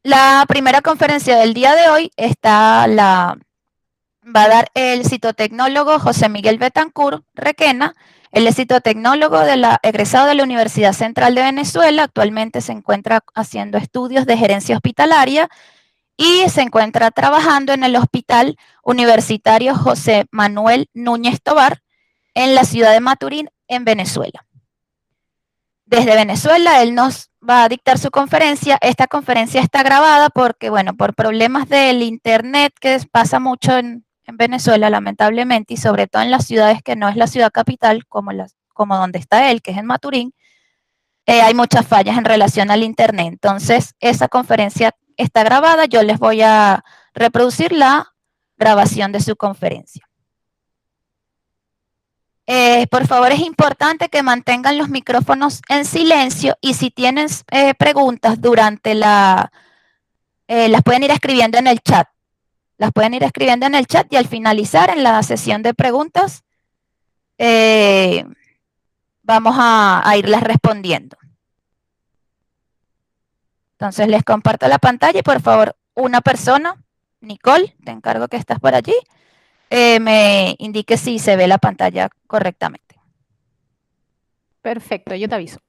La primera conferencia del día de hoy va a dar el citotecnólogo José Miguel Betancourt Requena. Él es citotecnólogo egresado de la Universidad Central de Venezuela. Actualmente se encuentra haciendo estudios de gerencia hospitalaria y se encuentra trabajando en el Hospital Universitario José Manuel Núñez Tovar en la ciudad de Maturín, en Venezuela. Desde Venezuela, él nos va a dictar su conferencia. Esta conferencia está grabada porque, bueno, por problemas del internet que pasa mucho en Venezuela, lamentablemente, y sobre todo en las ciudades que no es la ciudad capital, como donde está él, que es en Maturín, hay muchas fallas en relación al internet. Entonces, esa conferencia está grabada. Yo les voy a reproducir la grabación de su conferencia. Por favor, es importante que mantengan los micrófonos en silencio y si tienen preguntas durante las pueden ir escribiendo en el chat. Las pueden ir escribiendo en el chat y al finalizar en la sesión de preguntas vamos a irlas respondiendo. Entonces les comparto la pantalla y por favor una persona, Nicole, te encargo que estás por allí, me indique si se ve la pantalla correctamente. Perfecto, yo te aviso.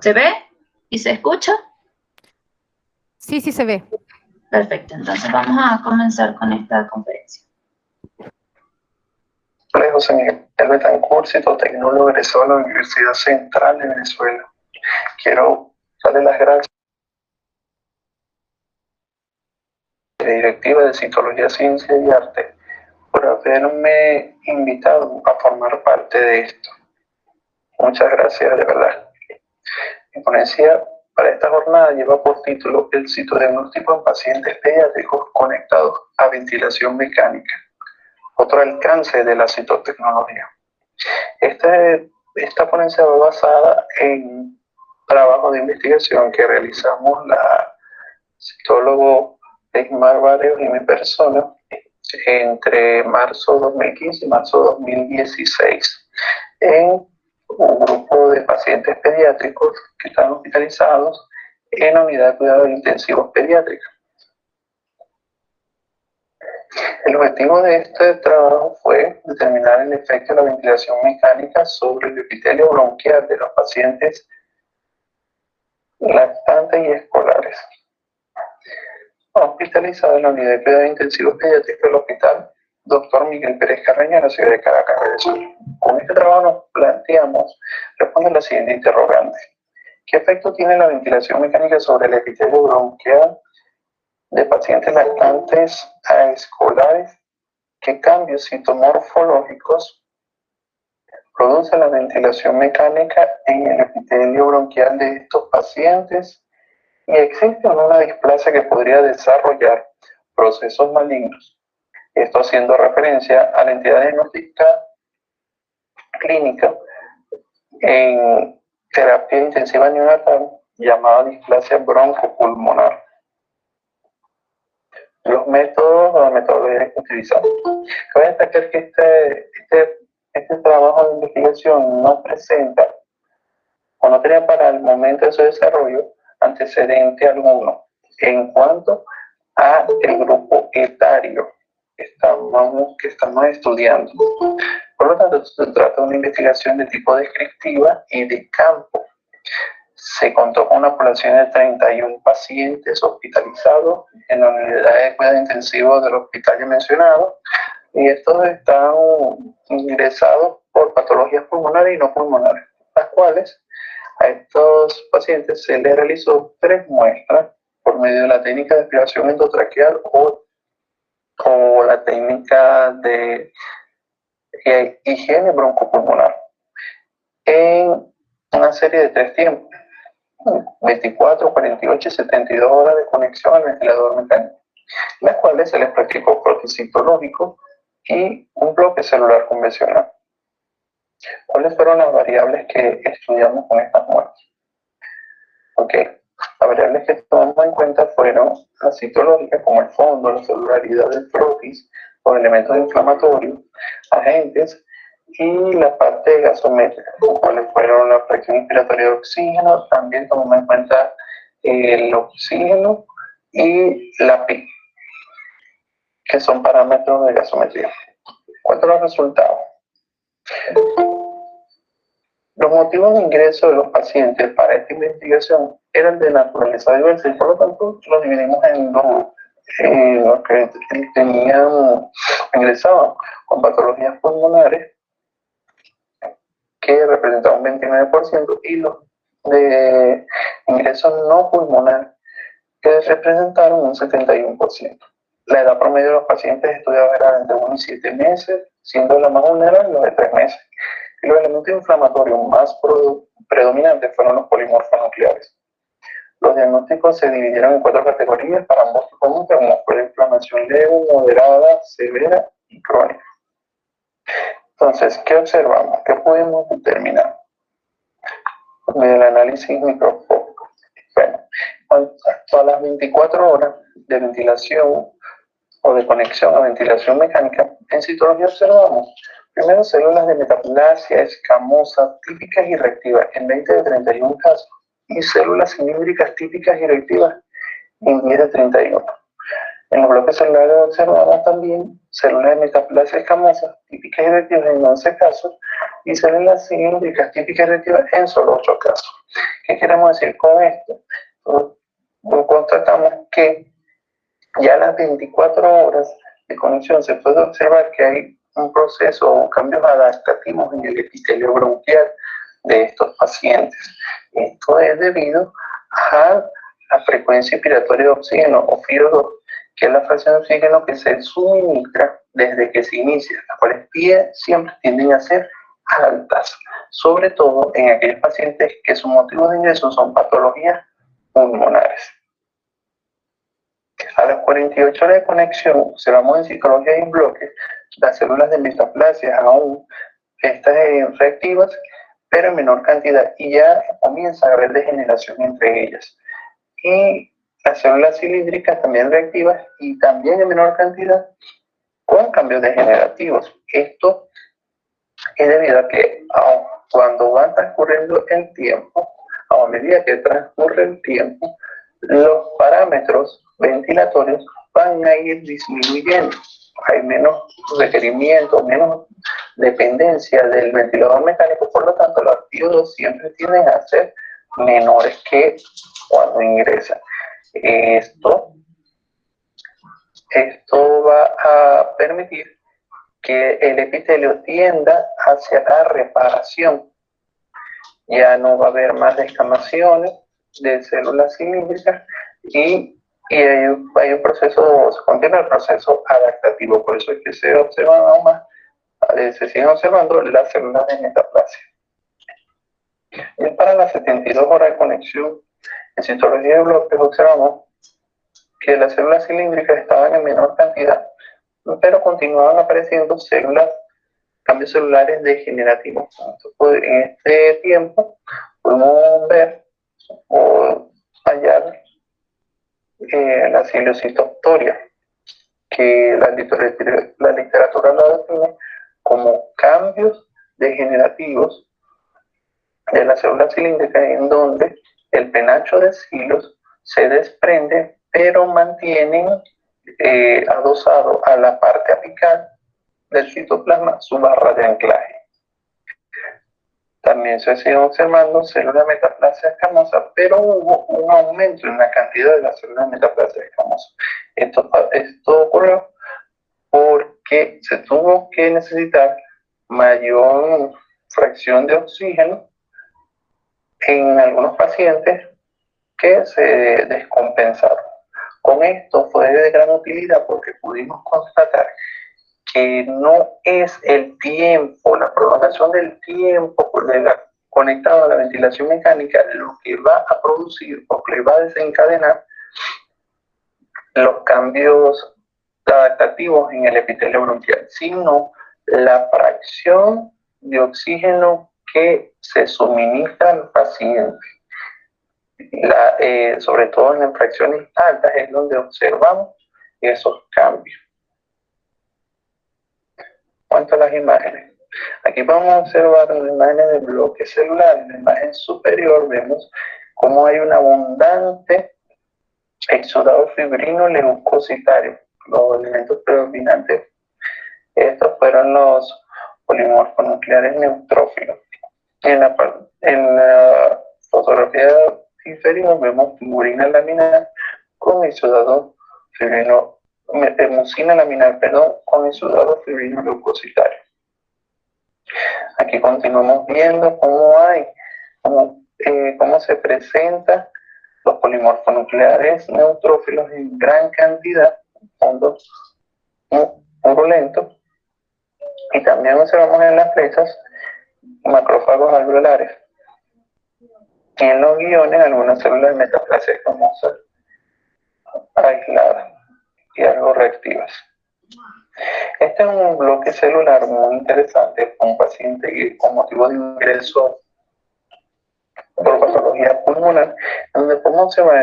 ¿Se ve y se escucha? Sí, sí se ve. Perfecto, entonces vamos a comenzar con esta conferencia. Soy José Miguel Betancourt, citotecnólogo egresado de la Universidad Central de Venezuela. Quiero darle las gracias a la directiva de Citología, Ciencia y Arte por haberme invitado a formar parte de esto. Muchas gracias, de verdad. Mi ponencia para esta jornada lleva por título el citodiagnóstico en pacientes pediátricos conectados a ventilación mecánica, otro alcance de la citotecnología. Esta ponencia va basada en trabajo de investigación que realizamos la citólogo Eismar Barrios y mi persona entre marzo 2015 y marzo 2016 en un grupo de pacientes pediátricos que están hospitalizados en la unidad de cuidados intensivos pediátricos. El objetivo de este trabajo fue determinar el efecto de la ventilación mecánica sobre el epitelio bronquial de los pacientes lactantes y escolares hospitalizados en la unidad de cuidados intensivos pediátricos del Hospital Dr. Miguel Pérez Carreño en la ciudad de Caracas, Venezuela. Con este trabajo nos planteamos responder la siguiente interrogante. ¿Qué efecto tiene la ventilación mecánica sobre el epitelio bronquial de pacientes lactantes a escolares? ¿Qué cambios citomorfológicos produce la ventilación mecánica en el epitelio bronquial de estos pacientes? ¿Y existe o no una displasia que podría desarrollar procesos malignos? Esto haciendo referencia a la entidad diagnóstica clínica en terapia intensiva neonatal llamada displasia broncopulmonar. Los métodos o la metodología que utilizamos. Cabe destacar que este trabajo de investigación no presenta o no tenía para el momento de su desarrollo antecedente alguno en cuanto a el grupo etario que estamos estudiando. Por lo tanto, se trata de una investigación de tipo descriptiva y de campo. Se contó con una población de 31 pacientes hospitalizados en la unidad de cuidado intensivo del hospital ya mencionado, y estos están ingresados por patologías pulmonares y no pulmonares, las cuales a estos pacientes se les realizó 3 muestras por medio de la técnica de aspiración endotraqueal o la técnica de higiene broncopulmonar en una serie de 3 tiempos: 24, 48 y 72 horas de conexión al ventilador mecánico, las cuales se les practicó prótesis citológico y un bloque celular convencional. ¿Cuáles fueron las variables que estudiamos con estas muestras? Ok, las variables que tomamos en cuenta fueron la citológica, como el fondo, la celularidad del frotis, por elementos inflamatorios, agentes, y la parte gasométrica, los cuales fueron la presión inspiratoria de oxígeno, también tomamos en cuenta el oxígeno y la PI, que son parámetros de gasometría. ¿Cuáles son los resultados? Los motivos de ingreso de los pacientes para esta investigación eran de naturaleza diversa y por lo tanto los dividimos en dos grupos. Los que ingresaban con patologías pulmonares, que representaban un 29%, y los de ingresos no pulmonares, que representaron un 71%. La edad promedio de los pacientes estudiados era entre 1 y 7 meses, siendo la más vulnerable los de 3 meses. Y los elementos inflamatorios más predominantes fueron los polimorfos nucleares. Los diagnósticos se dividieron en 4 categorías para ambos tipos, como fue la inflamación leve, moderada, severa y crónica. Entonces, ¿qué observamos? ¿Qué podemos determinar? Del análisis microscópico. Bueno, a las 24 horas de ventilación o de conexión a ventilación mecánica, en citología observamos primero células de metaplasia escamosa típicas y reactivas en 20 de 31 casos y células cilíndricas típicas y reactivas en 10 de 31. En los bloques celulares observamos también células de metaplasia escamosa típicas y reactivas en 11 casos y células cilíndricas típicas y reactivas en solo 8 casos. ¿Qué queremos decir con esto? Constatamos que ya a las 24 horas de conexión se puede observar que hay un proceso o cambios adaptativos en el epitelio bronquial de estos pacientes. Esto es debido a la frecuencia inspiratoria de oxígeno o FIO2, que es la fracción de oxígeno que se suministra desde que se inicia, las cuales siempre tienden a ser altas, sobre todo en aquellos pacientes que sus motivos de ingreso son patologías pulmonares. A las 48 horas de conexión, observamos en citología y en bloques las células de metaplasia aún estas reactivas, pero en menor cantidad, y ya comienza a haber degeneración entre ellas. Y las células cilíndricas también reactivas y también en menor cantidad, con cambios degenerativos. Esto es debido a que cuando va transcurriendo el tiempo, a medida que transcurre el tiempo, los parámetros ventilatorios van a ir disminuyendo. Hay menos requerimiento, menos dependencia del ventilador mecánico, por lo tanto los FIO2 siempre tienden a ser menores que cuando ingresan. Esto va a permitir que el epitelio tienda hacia la reparación. Ya no va a haber más descamaciones de células cilíndricas y hay un proceso, se continúa el proceso adaptativo. Por eso es que se observan aún más, se siguen observando las células de metaplasia. Y para las 72 horas de conexión, en citología de bloques observamos que las células cilíndricas estaban en menor cantidad, pero continuaban apareciendo cambios celulares degenerativos. Entonces, en este tiempo podemos ver o hallar la ciliocitoptoria, que la literatura lo define como cambios degenerativos de las células cilíndricas en donde el penacho de cilos se desprende, pero mantienen adosado a la parte apical del citoplasma su barra de anclaje. También se siguen observando células de metaplasia escamosa, pero hubo un aumento en la cantidad de las células de metaplasia escamosa. Esto ocurrió porque se tuvo que necesitar mayor fracción de oxígeno en algunos pacientes que se descompensaron. Con esto fue de gran utilidad porque pudimos constatar que no es el tiempo, la prolongación del tiempo conectado a la ventilación mecánica lo que va a producir o que va a desencadenar los cambios adaptativos en el epitelio bronquial, sino la fracción de oxígeno que se suministra al paciente. Sobre todo en fracciones altas es donde observamos esos cambios. cuanto a las imágenes. Aquí vamos a observar las imágenes del bloque celular. En la imagen superior vemos cómo hay un abundante exudado fibrino leucocitario. Los elementos predominantes, estos fueron los polimorfonucleares neutrófilos. En la fotografía inferior vemos mucina laminar con exudado fibrino, mucina laminar, con exudado fibrino leucocitario. Aquí continuamos viendo cómo se presentan los polimorfonucleares neutrófilos en gran cantidad, fondos purulentos, y también observamos en las flechas macrófagos alveolares. Y en los guiones algunas células de metaplasia escamosa aisladas y algo reactivas. Este es un bloque celular muy interesante con un paciente que con motivo de ingreso por patología pulmonar, donde podemos observar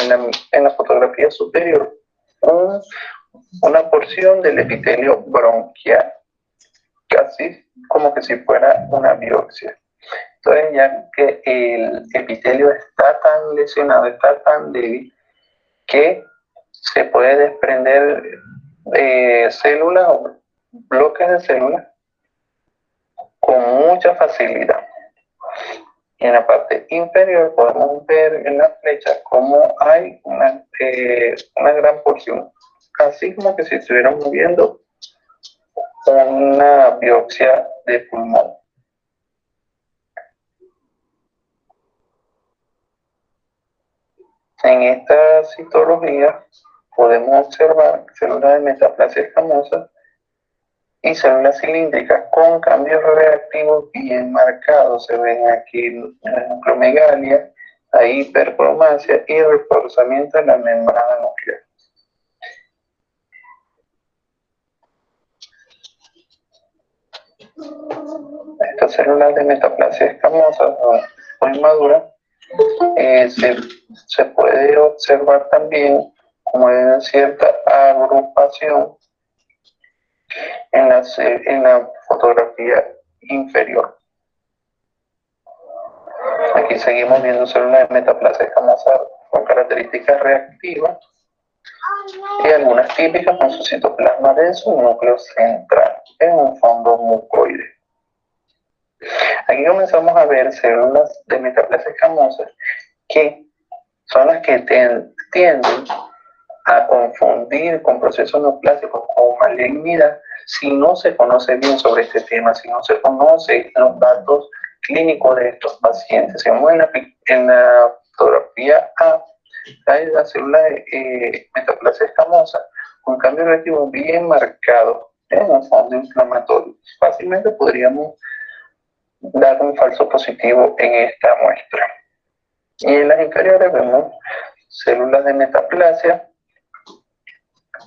en la fotografía superior una porción del epitelio bronquial, casi como que si fuera una biopsia. Entonces, ya que el epitelio está tan lesionado, está tan débil, que se puede desprender de células o bloques de células con mucha facilidad. Y en la parte inferior podemos ver en la flecha cómo hay una gran porción, casi como que si estuviéramos viendo una biopsia de pulmón. En esta citología podemos observar células de metaplasia escamosa y células cilíndricas con cambios reactivos bien marcados. Se ven aquí la nucleomegalia, la hipercromasia y el reforzamiento de la membrana nuclear. Estas células de metaplasia escamosa muy maduras se puede observar también como hay cierta agrupación en la fotografía inferior. Aquí seguimos viendo células de metaplasia escamosa con características reactivas y algunas típicas con su citoplasma denso y núcleo central en un fondo mucoide. Aquí comenzamos a ver células de metaplasia escamosa que son las que tienden a confundir con procesos neoplásicos o malignidad si no se conoce bien sobre este tema, si no se conocen los datos clínicos de estos pacientes. Si vemos en la fotografía A, hay la célula de metaplasia escamosa con cambio reactivo bien marcado en un fondo inflamatorio. Fácilmente podríamos dar un falso positivo en esta muestra. Y en las inferiores vemos células de metaplasia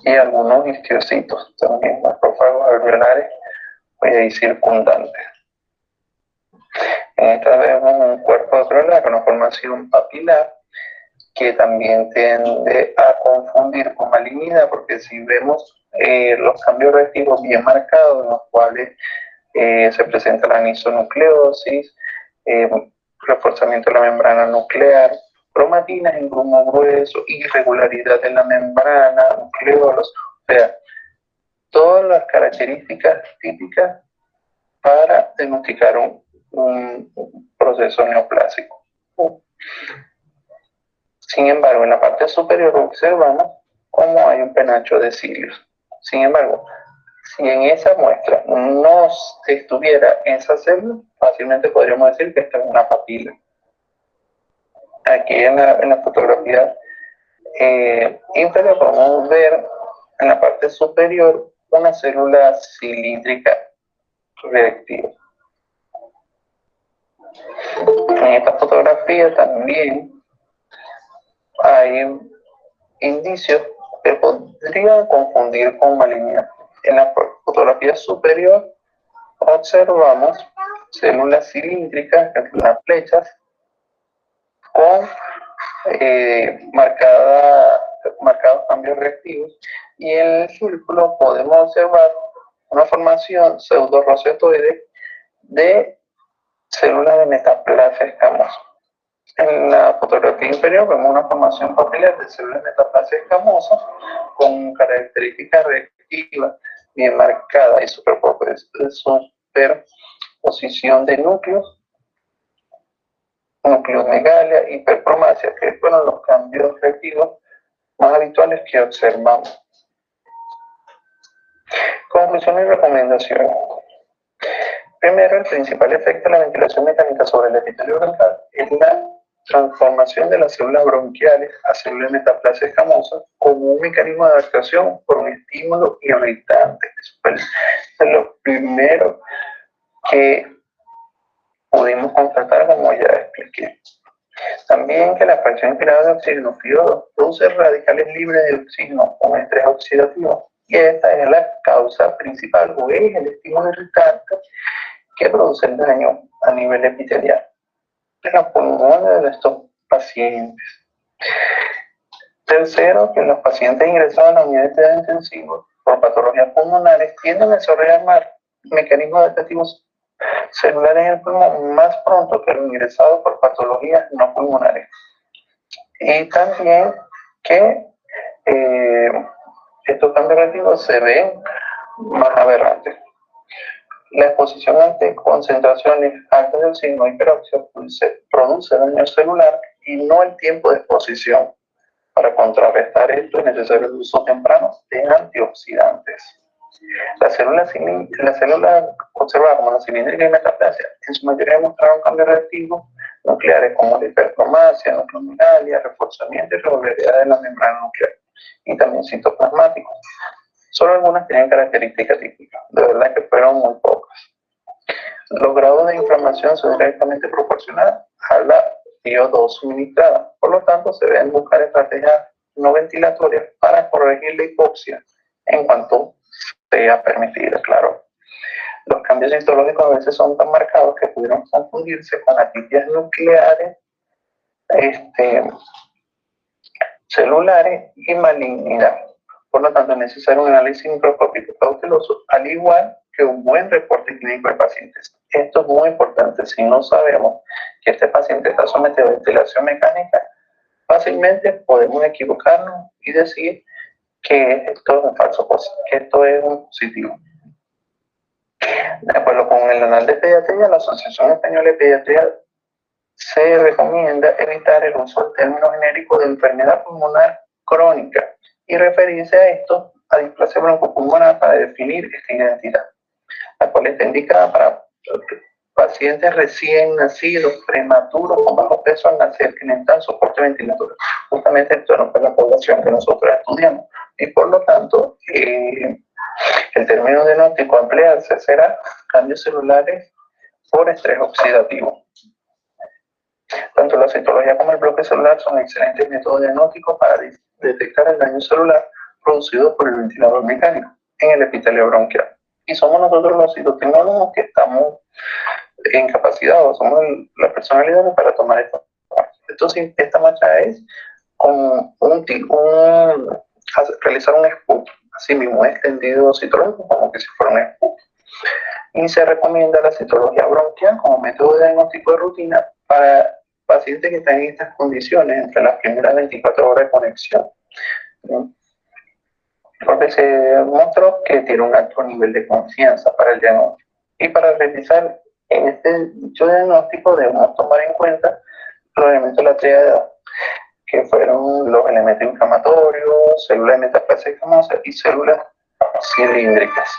y algunos histiocitos, también macrófagos alveolares y circundantes. En esta vemos un cuerpo alveolar con una formación papilar que también tiende a confundir con malignidad, porque si vemos los cambios reactivos bien marcados, en los cuales se presenta la anisonucleosis, reforzamiento de la membrana nuclear, cromatinas en grumo grueso, irregularidad en la membrana, nucleolos, o sea, todas las características típicas para diagnosticar un proceso neoplásico. Sin embargo, en la parte superior observamos cómo hay un penacho de cilios. Sin embargo, si en esa muestra no estuviera esa célula, fácilmente podríamos decir que esta es una papila. Aquí en la fotografía inferior podemos ver en la parte superior una célula cilíndrica reactiva. En esta fotografía también hay indicios que podrían confundir con malignidad. En la fotografía superior observamos células cilíndricas, las flechas, con marcados cambios reactivos, y en el círculo podemos observar una formación pseudorrosetoide de células de metaplasia escamosa. En la fotografía inferior vemos una formación papilar de células de metaplasia escamosa con características reactivas bien marcadas y superposición de núcleos, nucleomegalia, hiperpromasia, que fueron los cambios reactivos más habituales que observamos. Conclusiones y recomendaciones. Primero, el principal efecto de la ventilación mecánica sobre el epitelio bronquial es la transformación de las células bronquiales a células de metaplasia escamosa como un mecanismo de adaptación por un estímulo irritante. Eso es lo primero que pudimos constatar, como ya expliqué. También que la fracción inspirada de oxígeno FiO2 produce radicales libres de oxígeno con estrés oxidativo, y esta es la causa principal o es el estímulo irritante que produce el daño a nivel epitelial en los pulmones de estos pacientes. Tercero, que los pacientes ingresados a la unidad de cuidados intensivos por patologías pulmonares tienden a desarrollar mecanismos adaptativos celulares en el pulmón más pronto que los ingresados por patologías no pulmonares. Y también que estos cambios reactivos se ven más aberrantes. La exposición ante concentraciones altas de oxígeno y peróxido produce daño celular y no el tiempo de exposición. Para contrarrestar esto es necesario el uso temprano de antioxidantes. Las células observadas como la cilíndrica y metaplasia en su mayoría demostraron cambios reactivos nucleares como la hipercromasia, nucleomegalia, reforzamiento y regularidad de la membrana nuclear, y también citoplasmáticos. Solo algunas tienen características típicas, de verdad que fueron muy pocas. Los grados de inflamación son directamente proporcionales a la FiO2 suministrada, por lo tanto se deben buscar estrategias no ventilatorias para corregir la hipoxia en cuanto sea permitida, claro. Los cambios histológicos a veces son tan marcados que pudieron confundirse con atipias nucleares, celulares y malignidad. Por lo tanto, es necesario un análisis microscópico cauteloso, al igual que un buen reporte clínico de pacientes. Esto es muy importante. Si no sabemos que este paciente está sometido a ventilación mecánica, fácilmente podemos equivocarnos y decir que esto es un falso positivo, que esto es un positivo. De acuerdo con el Anual de Pediatría, la Asociación Española de Pediatría se recomienda evitar el uso del término genérico de enfermedad pulmonar crónica y referirse a esto, a displasia broncopulmonar, para definir esta identidad, la cual está indicada para pacientes recién nacidos, prematuros, con bajo peso al nacer, que necesitan soporte ventilatorio. Justamente esto no es la población que nosotros estudiamos, y por lo tanto, el término diagnóstico a emplearse será cambios celulares por estrés oxidativo. Tanto la citología como el bloque celular son excelentes métodos diagnósticos para detectar el daño celular producido por el ventilador mecánico en el epitelio bronquial. Y somos nosotros los citotecnólogos que estamos incapacitados, somos la personalidad para tomar esta marcha. Entonces, esta marcha es con realizar un SPUT, así mismo extendido citológico, como que si fuera un SPUT. Y se recomienda la citología bronquial como método de diagnóstico de rutina para pacientes que están en estas condiciones entre las primeras 24 horas de conexión, ¿no? Porque se demostró que tiene un alto nivel de confianza para el diagnóstico. Y para realizar este dicho diagnóstico debemos tomar en cuenta los elementos de la tríada, que fueron los elementos inflamatorios, células de metaplasia escamosa y células cilíndricas.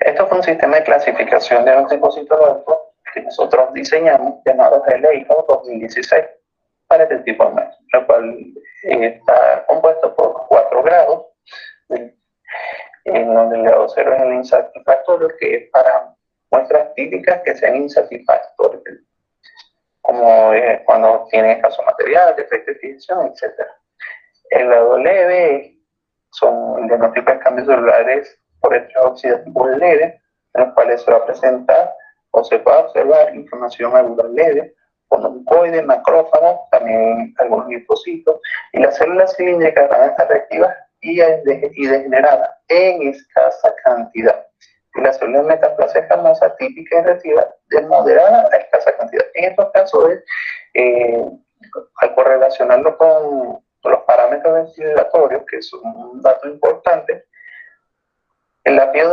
Esto fue un sistema de clasificación de diagnóstico citológico que nosotros diseñamos, llamado LEIFO 2016, para este tipo de muestras, el cual está compuesto por 4 grados, en donde el grado 0 es el insatisfactorio, que es para muestras típicas que sean insatisfactorias, como cuando tiene escaso material, defecto de fisión, etc. El grado leve son el diagnóstico de cambios celulares por estrés oxidativo leve, en los cuales se va a presentar o se va a observar inflamación aguda leve, monocoides, macrófagos, también algunos linfocitos, y las células cilíndricas van a estar reactivas y degenerada en escasa cantidad. Y la célula de metaplasia escamosa típica y reactiva de moderada a escasa cantidad. En estos casos, al correlacionarlo con los parámetros ventilatorios, que es un dato importante, la PIO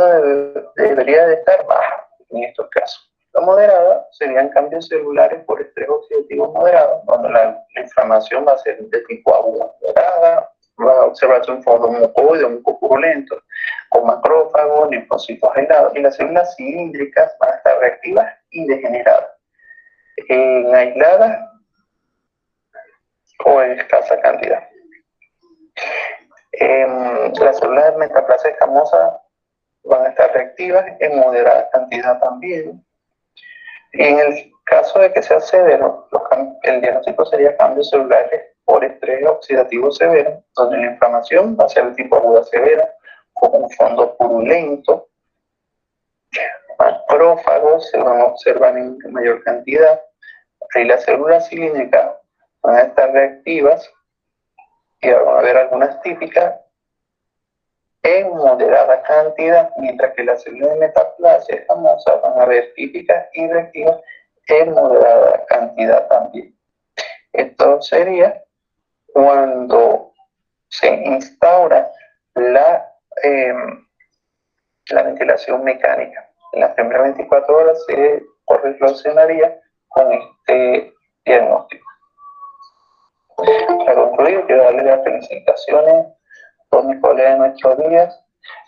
debería de estar baja en estos casos. La moderada serían cambios celulares por estrés oxidativo moderado, donde la inflamación va a ser de tipo aguda moderada, va a observarse un fondo mucoide o mucopurulento, con macrófagos, linfocitos aislados, y las células cilíndricas van a estar reactivas y degeneradas, en aisladas o en escasa cantidad. Las células de metaplasia escamosa van a estar reactivas en moderada cantidad también. En el caso de que sea severo, el diagnóstico sería cambios celulares por estrés oxidativo severo, donde la inflamación va a ser de tipo aguda severa, con un fondo purulento. Macrófagos se van a observar en mayor cantidad. Ahí las células cilíndricas van a estar reactivas y van a haber algunas típicas en moderada cantidad, mientras que las células de metaplasia escamosa van a ver típicas y reactivas en moderada cantidad también. Esto sería cuando se instaura la ventilación mecánica. En las primeras 24 horas se correlacionaría con este diagnóstico. Para concluir, quiero darle las felicitaciones a todos mis colegas de nuestros días.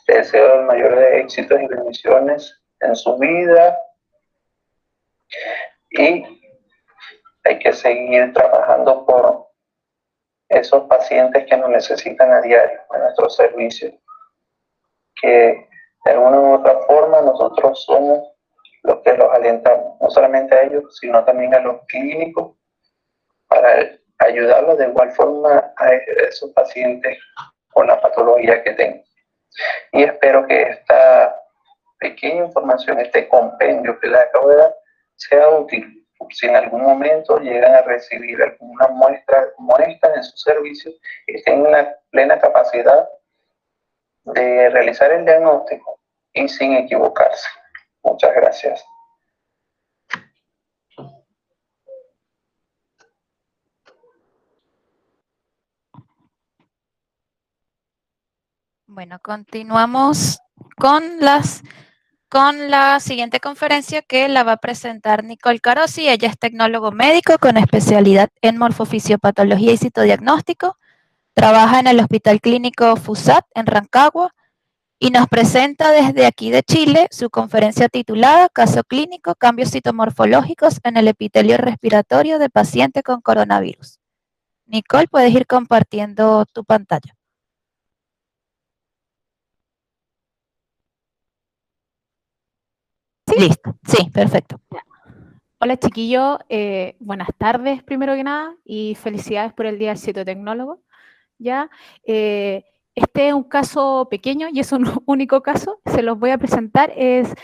Les deseo el mayor de éxitos y bendiciones en su vida. Y hay que seguir trabajando por esos pacientes que nos necesitan a diario en nuestros servicios. Que de alguna u otra forma nosotros somos los que los alentamos, no solamente a ellos, sino también a los clínicos, para ayudarlos de igual forma a esos pacientes con la patología que tengan. Y espero que esta pequeña información, este compendio que les acabo de dar, sea útil. Si en algún momento llegan a recibir alguna muestra como esta en sus servicios y tengan la plena capacidad de realizar el diagnóstico y sin equivocarse. Muchas gracias. Bueno, continuamos con la siguiente conferencia que la va a presentar Nicole Carosi. Ella es tecnólogo médico con especialidad en morfofisiopatología y citodiagnóstico. Trabaja en el Hospital Clínico FUSAT en Rancagua y nos presenta desde aquí de Chile su conferencia titulada Caso clínico, cambios citomorfológicos en el epitelio respiratorio de paciente con coronavirus. Nicole, puedes ir compartiendo tu pantalla. ¿Sí? Listo, sí, perfecto. Hola chiquillos, buenas tardes primero que nada y felicidades por el Día del Citotecnólogo. ¿Ya? Este es un caso pequeño y es un único caso, se los voy a presentar, es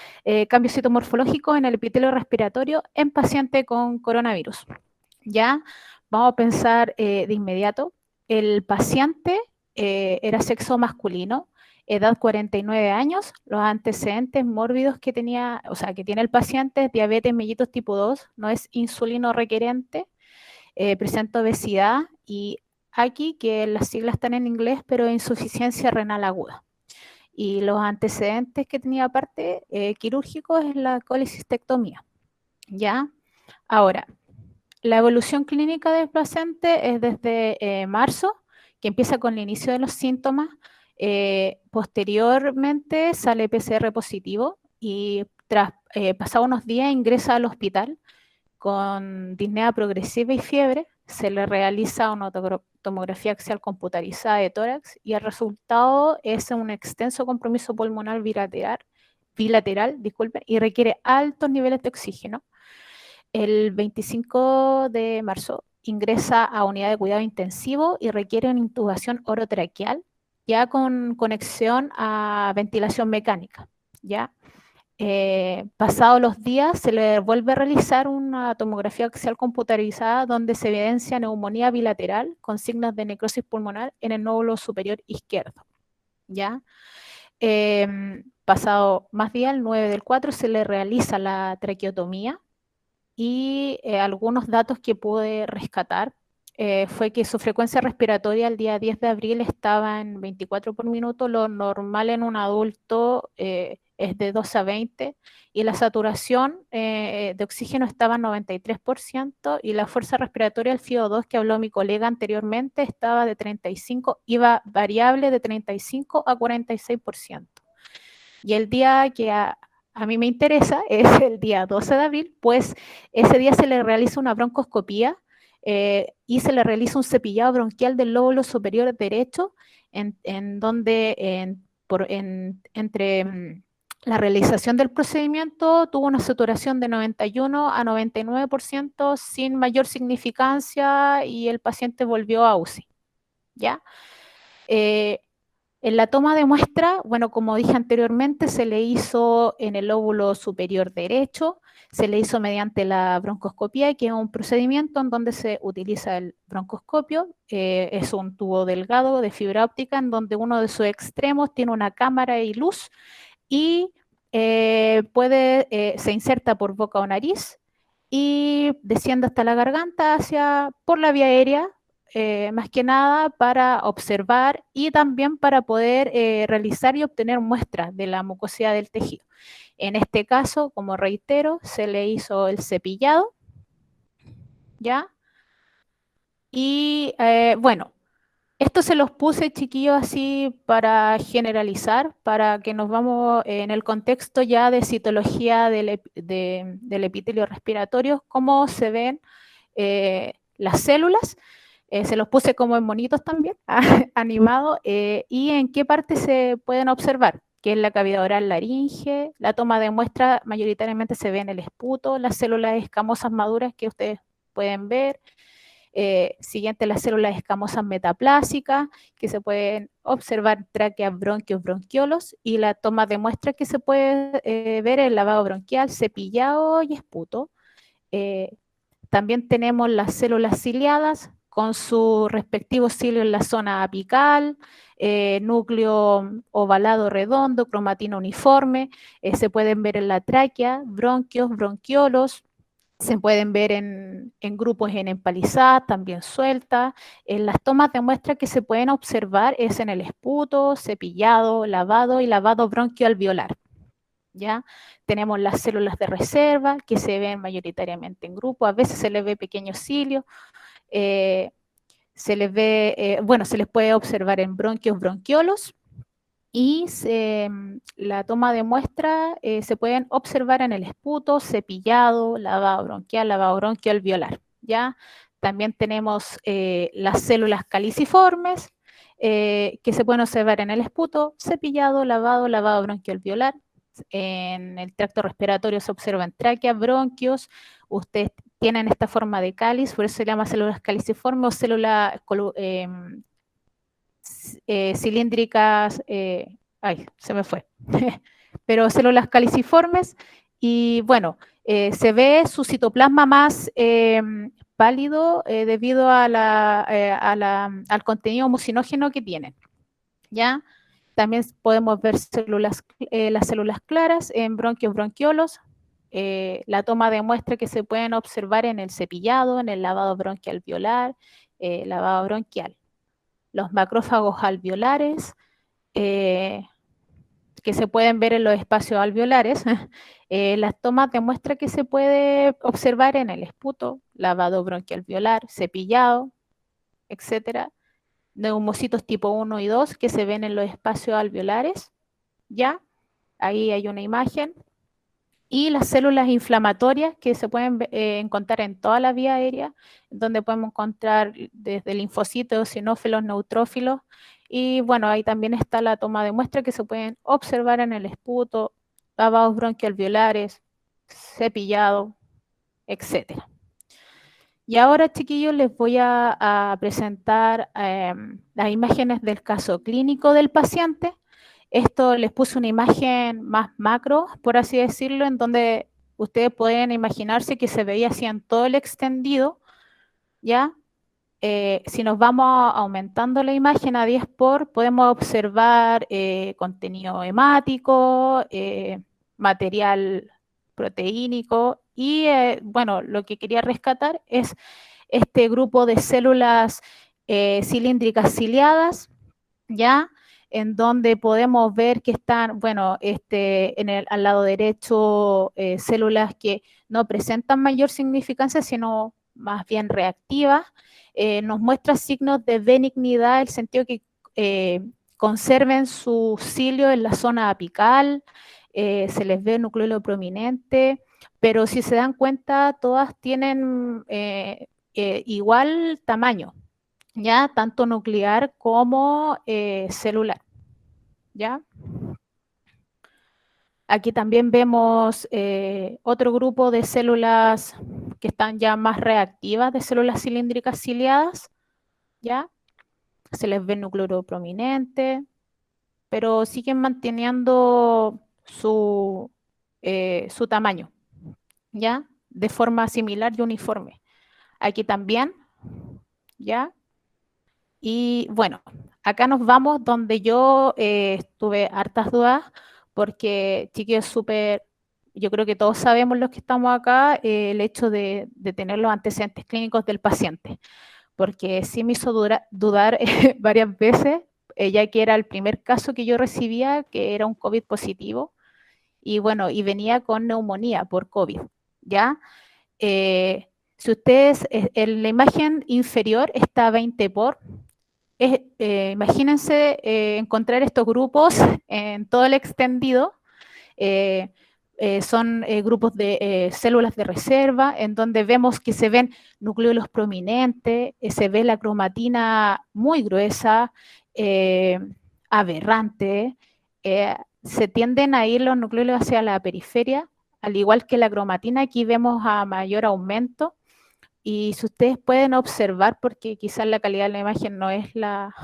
cambio citomorfológico en el epitelio respiratorio en paciente con coronavirus. ¿Ya? Vamos a pensar de inmediato, el paciente era sexo masculino, edad 49 años, los antecedentes mórbidos que tenía, o sea, que tiene el paciente es diabetes mellitus tipo 2, no es insulino requerente, presenta obesidad y aquí, que las siglas están en inglés, pero insuficiencia renal aguda. Y los antecedentes que tenía aparte quirúrgicos es la colecistectomía. ¿Ya? Ahora, la evolución clínica del paciente es desde marzo, que empieza con el inicio de los síntomas. Posteriormente sale PCR positivo y tras pasar unos días ingresa al hospital con disnea progresiva y fiebre. Se le realiza una tomografía axial computarizada de tórax y el resultado es un extenso compromiso pulmonar bilateral, y requiere altos niveles de oxígeno. El 25 de marzo ingresa a unidad de cuidado intensivo y requiere una intubación orotraqueal ya con conexión a ventilación mecánica. ¿Ya? Pasados los días se le vuelve a realizar una tomografía axial computarizada donde se evidencia neumonía bilateral con signos de necrosis pulmonar en el lóbulo superior izquierdo. ¿ya? Pasado más días, el 9 del 4, se le realiza la traqueotomía y algunos datos que pude rescatar fue que su frecuencia respiratoria el día 10 de abril estaba en 24 por minuto, lo normal en un adulto es de 12 a 20, y la saturación de oxígeno estaba en 93%, y la fuerza respiratoria, el FiO2, que habló mi colega anteriormente, estaba de 35, iba variable de 35 a 46%. Y el día que a mí me interesa es el día 12 de abril, pues ese día se le realiza una broncoscopía y se le realiza un cepillado bronquial del lóbulo superior derecho, en donde entre la realización del procedimiento tuvo una saturación de 91 a 99% sin mayor significancia, y el paciente volvió a UCI, ¿ya? En la toma de muestra, bueno, como dije anteriormente, se le hizo en el lóbulo superior derecho, se le hizo mediante la broncoscopía, que es un procedimiento en donde se utiliza el broncoscopio. Es un tubo delgado de fibra óptica en donde uno de sus extremos tiene una cámara y luz, y se inserta por boca o nariz y desciende hasta la garganta por la vía aérea, más que nada para observar y también para poder realizar y obtener muestras de la mucosidad del tejido. En este caso, como reitero, se le hizo el cepillado, ¿ya? Y bueno, esto se los puse, chiquillos, así para generalizar, para que nos vamos en el contexto ya de citología del epitelio respiratorio, cómo se ven las células. Se los puse como en monitos también, animado, y en qué parte se pueden observar, que es la cavidad oral laringe. La toma de muestra mayoritariamente se ve en el esputo, las células escamosas maduras que ustedes pueden ver. Siguiente, las células escamosas metaplásicas, que se pueden observar tráqueas, bronquios, bronquiolos, y la toma de muestra que se puede ver el lavado bronquial, cepillado y esputo. También tenemos las células ciliadas con su respectivo cilio en la zona apical, núcleo ovalado redondo, cromatina uniforme, se pueden ver en la tráquea, bronquios, bronquiolos, se pueden ver en grupos en empalizadas, también sueltas. En las tomas de muestra que se pueden observar es en el esputo, cepillado, lavado y lavado bronquioalveolar. ¿Ya? Tenemos las células de reserva que se ven mayoritariamente en grupo, a veces se les ve pequeños cilios, se les ve, bueno, se les puede observar en bronquios, bronquiolos, y la toma de muestra se pueden observar en el esputo, cepillado, lavado bronquial, lavado bronquioalveolar, ¿ya? También tenemos las células caliciformes que se pueden observar en el esputo, cepillado, lavado bronquioalveolar. En el tracto respiratorio se observan tráqueas, bronquios. Ustedes tienen esta forma de cáliz, por eso se llama células caliciformes o células cilíndricas, ay, se me fue, pero células caliciformes. Y bueno, se ve su citoplasma más pálido debido a al contenido mucinógeno que tienen, ¿ya? También podemos ver las células claras en bronquios, bronquiolos, la toma de muestra que se pueden observar en el cepillado, en el lavado bronquialveolar, lavado bronquial. Los macrófagos alveolares, que se pueden ver en los espacios alveolares, las tomas de muestra que se puede observar en el esputo, lavado bronquialveolar, cepillado, etcétera. Neumocitos tipo 1 y 2 que se ven en los espacios alveolares, ¿ya? Ahí hay una imagen. Y las células inflamatorias que se pueden encontrar en toda la vía aérea, donde podemos encontrar desde linfocitos, eosinófilos, neutrófilos. Y bueno, ahí también está la toma de muestra que se pueden observar en el esputo, lavados bronquialveolares, cepillado, etc. Y ahora, chiquillos, les voy a presentar las imágenes del caso clínico del paciente. Esto les puse una imagen más macro, por así decirlo, en donde ustedes pueden imaginarse que se veía así en todo el extendido, ¿ya? si nos vamos aumentando la imagen a 10 por, podemos observar contenido hemático, material proteínico y, bueno, lo que quería rescatar es este grupo de células cilíndricas ciliadas, ¿ya? En donde podemos ver que están, bueno, al lado derecho, células que no presentan mayor significancia, sino más bien reactivas. Nos muestra signos de benignidad, el sentido que conserven su cilio en la zona apical, se les ve nucleolo prominente, pero si se dan cuenta, todas tienen igual tamaño, ¿ya? Tanto nuclear como celular, ¿ya? Aquí también vemos otro grupo de células que están ya más reactivas, de células cilíndricas ciliadas, ¿ya? Se les ve núcleo prominente, pero siguen manteniendo su tamaño, ¿ya? De forma similar y uniforme. Aquí también, ¿ya? Y bueno, acá nos vamos donde yo tuve hartas dudas, porque chiquillos, yo creo que todos sabemos los que estamos acá, el hecho de tener los antecedentes clínicos del paciente, porque sí me hizo dudar varias veces, ya que era el primer caso que yo recibía, que era un COVID positivo, y bueno, y venía con neumonía por COVID, ¿ya? Si ustedes, en la imagen inferior está 20 por, imagínense encontrar estos grupos en todo el extendido. Son grupos de células de reserva, en donde vemos que se ven nucleolos prominentes, se ve la cromatina muy gruesa, aberrante, se tienden a ir los nucleolos hacia la periferia, al igual que la cromatina, aquí vemos a mayor aumento. Y si ustedes pueden observar, porque quizás la calidad de la imagen no es la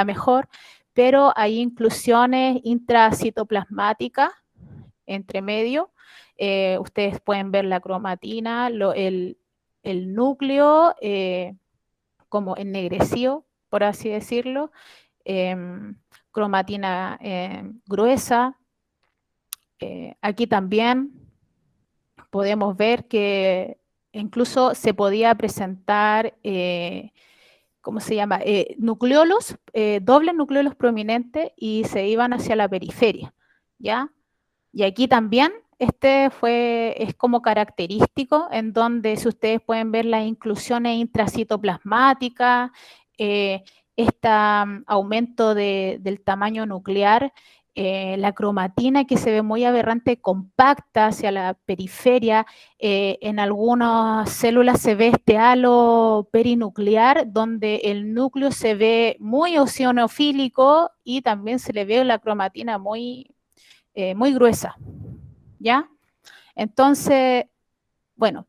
mejor, pero hay inclusiones intracitoplasmáticas entre medio. Ustedes pueden ver la cromatina, el núcleo como ennegrecido, por así decirlo, cromatina gruesa. Aquí también podemos ver que incluso se podía presentar, ¿cómo se llama? Nucleolos, dobles nucleolos prominentes, y se iban hacia la periferia, ¿ya? Y aquí también es como característico, en donde si ustedes pueden ver las inclusiones intracitoplasmáticas, este aumento del tamaño nuclear, la cromatina que se ve muy aberrante, compacta hacia la periferia, en algunas células se ve este halo perinuclear, donde el núcleo se ve muy eosinofílico y también se le ve la cromatina muy gruesa, ¿ya? Entonces, bueno,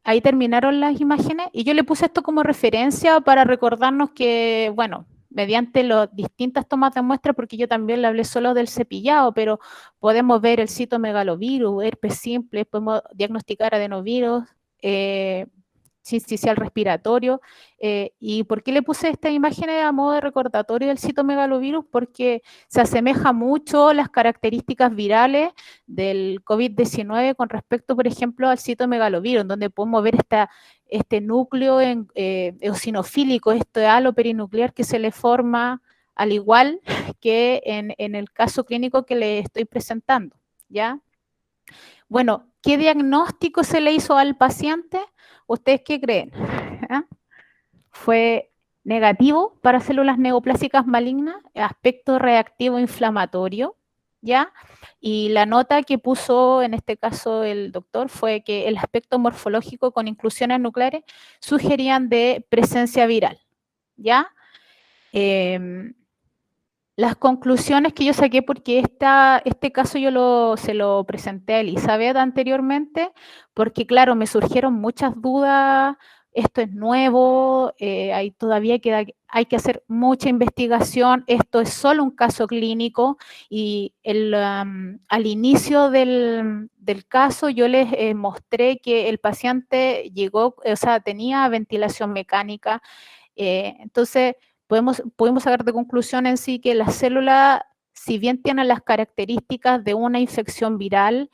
ahí terminaron las imágenes y yo le puse esto como referencia para recordarnos que, bueno, mediante las distintas tomas de muestra, porque yo también le hablé solo del cepillado, pero podemos ver el citomegalovirus, herpes simple, podemos diagnosticar adenovirus, sincicial respiratorio. ¿Y por qué le puse estas imágenes a modo de recordatorio del citomegalovirus? Porque se asemeja mucho las características virales del COVID-19 con respecto, por ejemplo, al citomegalovirus, donde podemos ver este núcleo eosinofílico, este halo perinuclear que se le forma, al igual que en el caso clínico que le estoy presentando, ¿ya? Bueno, ¿qué diagnóstico se le hizo al paciente? ¿Ustedes qué creen? ¿Ah? Fue negativo para células neoplásicas malignas, aspecto reactivo inflamatorio, ¿ya? Y la nota que puso en este caso el doctor fue que el aspecto morfológico con inclusiones nucleares sugerían de presencia viral, ¿ya? Las conclusiones que yo saqué, porque este caso se lo presenté a Elizabeth anteriormente, porque claro, me surgieron muchas dudas, esto es nuevo, todavía hay que hacer mucha investigación, esto es solo un caso clínico, y al inicio del caso yo les mostré que el paciente llegó, o sea, tenía ventilación mecánica, Entonces, pudimos sacar de conclusión en sí que las células, si bien tienen las características de una infección viral,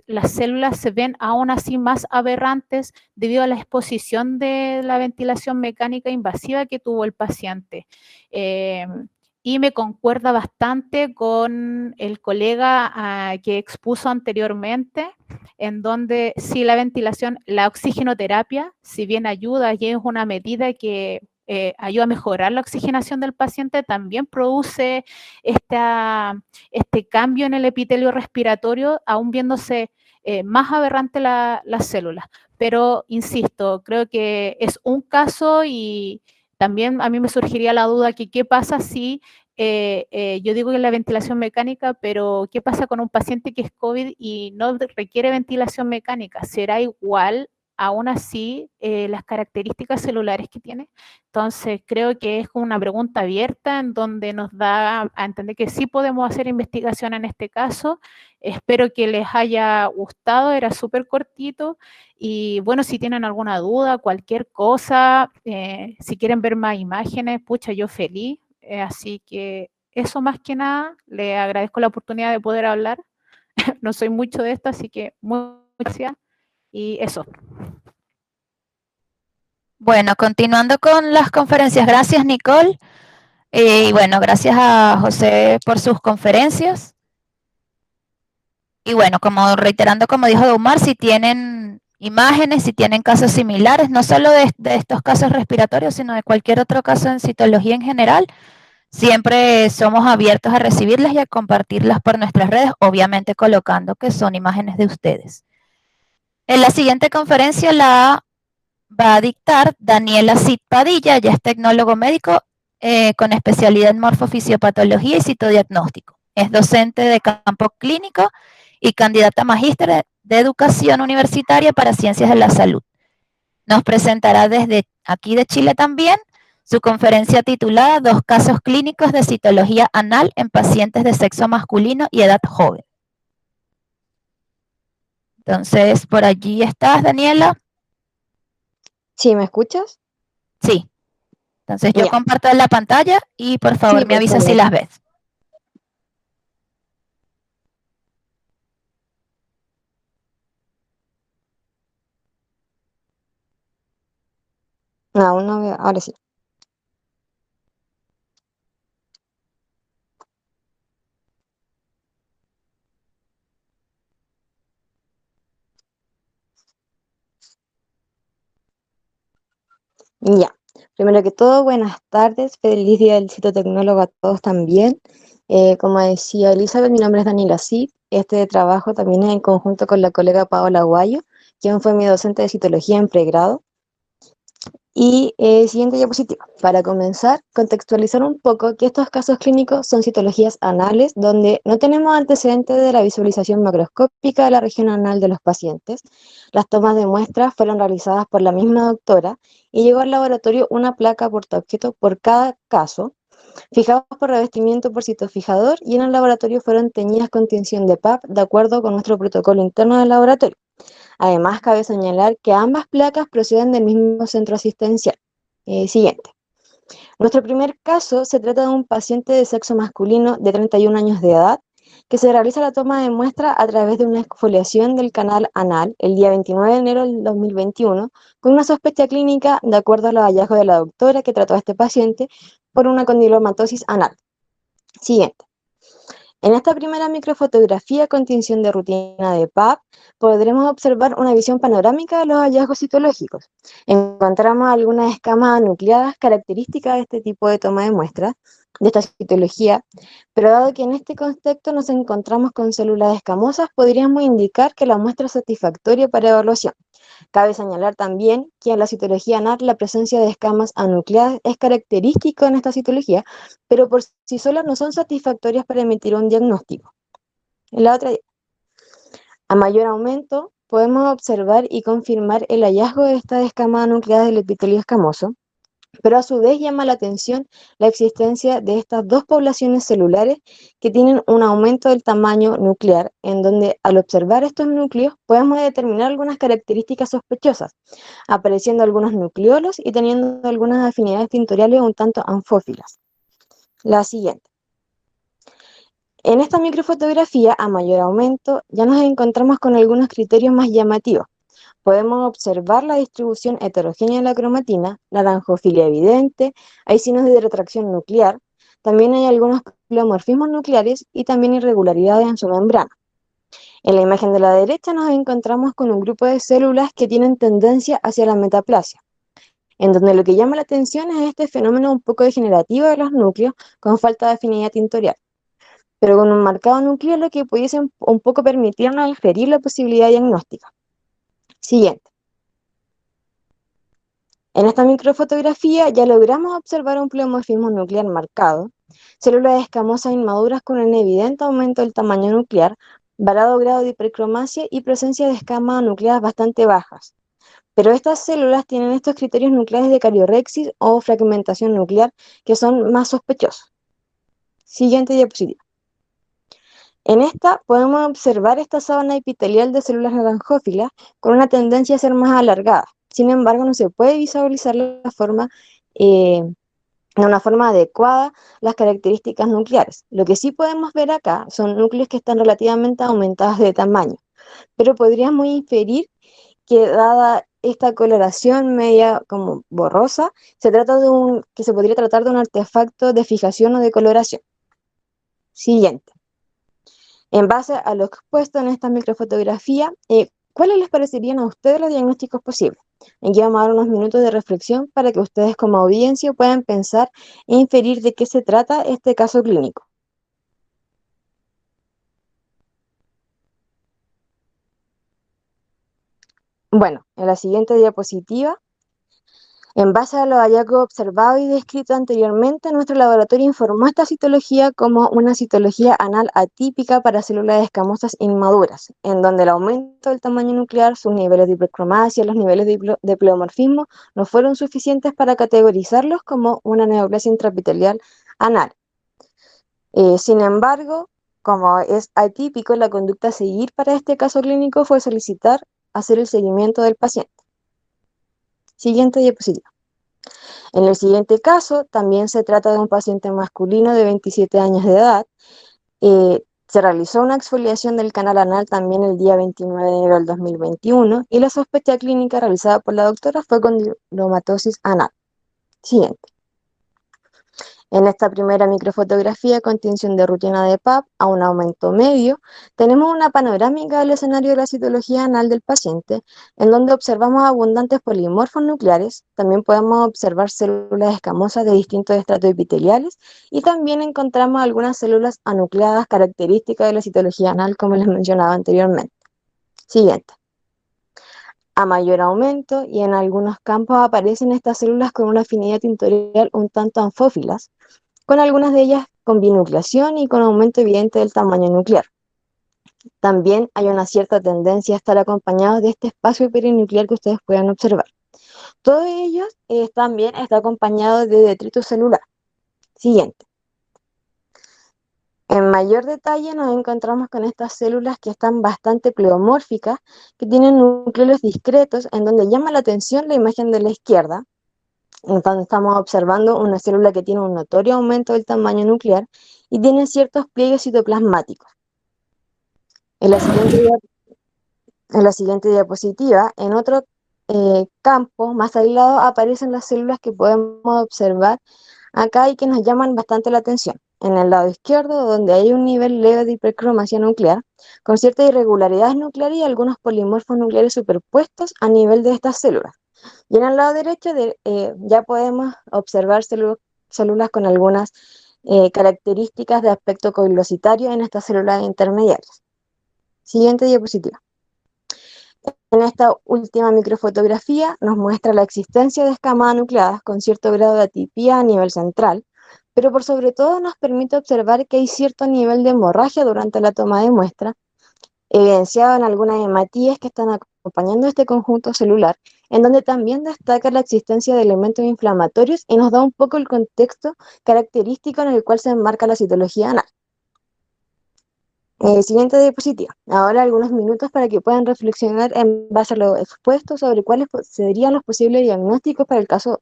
las células se ven aún así más aberrantes debido a la exposición de la ventilación mecánica invasiva que tuvo el paciente. Y me concuerda bastante con el colega que expuso anteriormente, en donde sí la ventilación, la oxigenoterapia, si bien ayuda y es una medida que ayuda a mejorar la oxigenación del paciente, también produce este cambio en el epitelio respiratorio, aún viéndose más aberrante las células. Pero, insisto, creo que es un caso y también a mí me surgiría la duda que qué pasa si, yo digo que la ventilación mecánica, pero ¿qué pasa con un paciente que es COVID y no requiere ventilación mecánica? ¿Será igual aún así las características celulares que tiene? Entonces, creo que es una pregunta abierta en donde nos da a entender que sí podemos hacer investigación en este caso. Espero que les haya gustado, era súper cortito. Y bueno, si tienen alguna duda, cualquier cosa, si quieren ver más imágenes, pucha, yo feliz. Así que eso más que nada, le agradezco la oportunidad de poder hablar. No soy mucho de esto, así que muchas gracias. Y eso. Bueno, continuando con las conferencias, gracias Nicole. Y bueno, gracias a José por sus conferencias. Y bueno, como reiterando, como dijo Omar, si tienen imágenes, si tienen casos similares, no solo de estos casos respiratorios, sino de cualquier otro caso en citología en general, siempre somos abiertos a recibirlas y a compartirlas por nuestras redes, obviamente colocando que son imágenes de ustedes. En la siguiente conferencia la va a dictar Daniela Cid Padilla, ella es tecnólogo médico con especialidad en morfofisiopatología y citodiagnóstico. Es docente de campo clínico y candidata a magíster de educación universitaria para ciencias de la salud. Nos presentará desde aquí de Chile también su conferencia titulada Dos casos clínicos de citología anal en pacientes de sexo masculino y edad joven. Entonces, por allí estás, Daniela. ¿Sí, me escuchas? Sí. Entonces yo Ya. comparto la pantalla y por favor Sí, me por avisas si favor. las ves. No, aún no veo. Ahora sí. Ya. Primero que todo, buenas tardes. Feliz día del citotecnólogo a todos también. Como decía Elizabeth, mi nombre es Daniela Cid. Este trabajo también es en conjunto con la colega Paola Guayo, quien fue mi docente de citología en pregrado. Y siguiente diapositiva. Para comenzar, contextualizar un poco que estos casos clínicos son citologías anales, donde no tenemos antecedentes de la visualización macroscópica de la región anal de los pacientes. Las tomas de muestras fueron realizadas por la misma doctora y llegó al laboratorio una placa portaobjeto por cada caso, fijados por revestimiento por citofijador, y en el laboratorio fueron teñidas con tinción de PAP de acuerdo con nuestro protocolo interno del laboratorio. Además, cabe señalar que ambas placas proceden del mismo centro asistencial. Siguiente. Nuestro primer caso se trata de un paciente de sexo masculino de 31 años de edad que se realiza la toma de muestra a través de una exfoliación del canal anal el día 29 de enero del 2021 con una sospecha clínica de acuerdo a los hallazgos de la doctora que trató a este paciente por una condilomatosis anal. Siguiente. En esta primera microfotografía con tinción de rutina de PAP, podremos observar una visión panorámica de los hallazgos citológicos. Encontramos algunas escamas anucleadas características de este tipo de toma de muestras, de esta citología, pero dado que en este contexto nos encontramos con células escamosas, podríamos indicar que la muestra es satisfactoria para evaluación. Cabe señalar también que en la citología anal la presencia de escamas anucleadas es característica en esta citología, pero por sí solas no son satisfactorias para emitir un diagnóstico. En la otra, a mayor aumento, podemos observar y confirmar el hallazgo de estas escamas anucleadas del epitelio escamoso, Pero a su vez llama la atención la existencia de estas dos poblaciones celulares que tienen un aumento del tamaño nuclear, en donde al observar estos núcleos podemos determinar algunas características sospechosas, apareciendo algunos nucleolos y teniendo algunas afinidades tintoriales un tanto anfófilas. La siguiente. En esta microfotografía, a mayor aumento, ya nos encontramos con algunos criterios más llamativos. Podemos observar la distribución heterogénea de la cromatina, naranjofilia evidente, hay signos de retracción nuclear, también hay algunos pleomorfismos nucleares y también irregularidades en su membrana. En la imagen de la derecha nos encontramos con un grupo de células que tienen tendencia hacia la metaplasia, en donde lo que llama la atención es este fenómeno un poco degenerativo de los núcleos con falta de afinidad tintorial, pero con un marcado nucleolo que pudiese un poco permitirnos inferir la posibilidad diagnóstica. Siguiente. En esta microfotografía ya logramos observar un pleomorfismo nuclear marcado, células escamosas inmaduras con un evidente aumento del tamaño nuclear, variado grado de hipercromasia y presencia de escamas nucleares bastante bajas. Pero estas células tienen estos criterios nucleares de cariorexis o fragmentación nuclear que son más sospechosos. Siguiente diapositiva. En esta podemos observar esta sábana epitelial de células naranjófilas con una tendencia a ser más alargada. Sin embargo, no se puede visualizar de una forma adecuada las características nucleares. Lo que sí podemos ver acá son núcleos que están relativamente aumentados de tamaño, pero podríamos inferir que dada esta coloración media como borrosa, que se podría tratar de un artefacto de fijación o de coloración. Siguiente. En base a lo expuesto en esta microfotografía, ¿cuáles les parecerían a ustedes los diagnósticos posibles? Aquí vamos a dar unos minutos de reflexión para que ustedes como audiencia puedan pensar e inferir de qué se trata este caso clínico. Bueno, en la siguiente diapositiva, en base a los hallazgos observados y descritos anteriormente, nuestro laboratorio informó esta citología como una citología anal atípica para células escamosas inmaduras, en donde el aumento del tamaño nuclear, sus niveles de hipercromasia, los niveles de pleomorfismo no fueron suficientes para categorizarlos como una neoplasia intraepitelial anal. Sin embargo, como es atípico, la conducta a seguir para este caso clínico fue solicitar hacer el seguimiento del paciente. Siguiente diapositiva. En el siguiente caso, también se trata de un paciente masculino de 27 años de edad. Se realizó una exfoliación del canal anal también el día 29 de enero del 2021 y la sospecha clínica realizada por la doctora fue condilomatosis anal. Siguiente. En esta primera microfotografía con tinción de rutina de PAP a un aumento medio, tenemos una panorámica del escenario de la citología anal del paciente, en donde observamos abundantes polimorfos nucleares, también podemos observar células escamosas de distintos estratos epiteliales y también encontramos algunas células anucleadas características de la citología anal, como les mencionaba anteriormente. Siguiente. A mayor aumento y en algunos campos aparecen estas células con una afinidad tintorial un tanto anfófilas, con algunas de ellas con binucleación y con aumento evidente del tamaño nuclear. También hay una cierta tendencia a estar acompañados de este espacio perinuclear que ustedes puedan observar. Todo ello también está acompañado de detritus celular. Siguiente. En mayor detalle nos encontramos con estas células que están bastante pleomórficas, que tienen núcleos discretos, en donde llama la atención la imagen de la izquierda, en donde estamos observando una célula que tiene un notorio aumento del tamaño nuclear y tiene ciertos pliegues citoplasmáticos. En la siguiente diapositiva, en otro campo más aislado, aparecen las células que podemos observar acá y que nos llaman bastante la atención. En el lado izquierdo, donde hay un nivel leve de hipercromasia nuclear, con ciertas irregularidades nucleares y algunos polimorfos nucleares superpuestos a nivel de estas células. Y en el lado derecho ya podemos observar células con algunas características de aspecto coilocitario en estas células intermediarias. Siguiente diapositiva. En esta última microfotografía nos muestra la existencia de escamas nucleadas con cierto grado de atipia a nivel central, pero por sobre todo nos permite observar que hay cierto nivel de hemorragia durante la toma de muestra, evidenciado en algunas hematías que están acompañando este conjunto celular, en donde también destaca la existencia de elementos inflamatorios y nos da un poco el contexto característico en el cual se enmarca la citología anal. Siguiente diapositiva. Ahora algunos minutos para que puedan reflexionar en base a lo expuesto sobre cuáles serían los posibles diagnósticos para el caso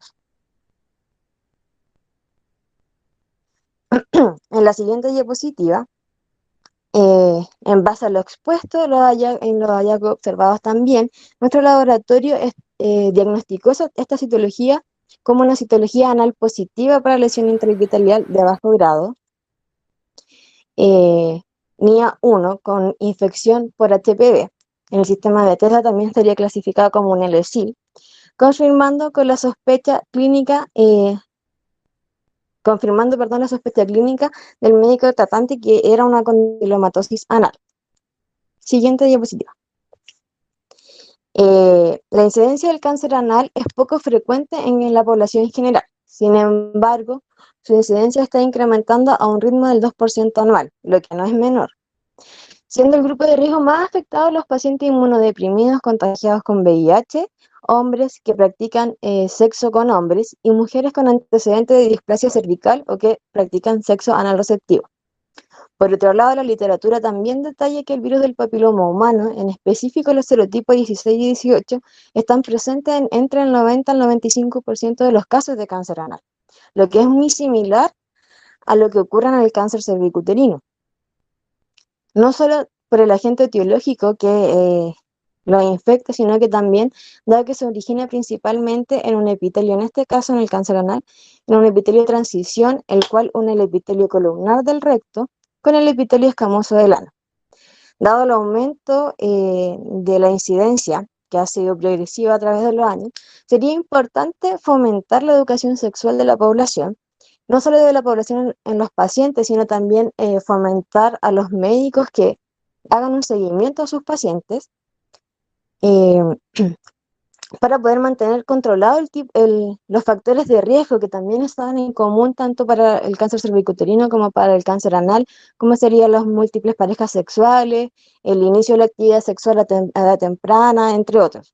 2. En la siguiente diapositiva, en base a lo expuesto, en los hallazgos observados también, nuestro laboratorio diagnosticó esta citología como una citología anal positiva para lesión intraepitelial de bajo grado, NIA 1 con infección por HPV. En el sistema de Bethesda también estaría clasificado como un LSI, confirmando la sospecha clínica del médico tratante que era una condilomatosis anal. Siguiente diapositiva. La incidencia del cáncer anal es poco frecuente en la población en general. Sin embargo, su incidencia está incrementando a un ritmo del 2% anual, lo que no es menor, siendo el grupo de riesgo más afectado los pacientes inmunodeprimidos contagiados con VIH, hombres que practican sexo con hombres y mujeres con antecedentes de displasia cervical o que practican sexo anal receptivo. Por otro lado, la literatura también detalla que el virus del papiloma humano, en específico los serotipos 16 y 18, están presentes entre el 90 al 95% de los casos de cáncer anal, lo que es muy similar a lo que ocurre en el cáncer cervicuterino. No solo por el agente etiológico que lo infecta, sino que también, dado que se origina principalmente en un epitelio, en este caso en el cáncer anal, en un epitelio de transición, el cual une el epitelio columnar del recto con el epitelio escamoso del ano. Dado el aumento de la incidencia, que ha sido progresiva a través de los años, sería importante fomentar la educación sexual de la población, no solo de la población en los pacientes, sino también fomentar a los médicos que hagan un seguimiento a sus pacientes para poder mantener controlado los factores de riesgo que también están en común tanto para el cáncer cervicuterino como para el cáncer anal, como serían las múltiples parejas sexuales, el inicio de la actividad sexual a edad temprana, entre otros.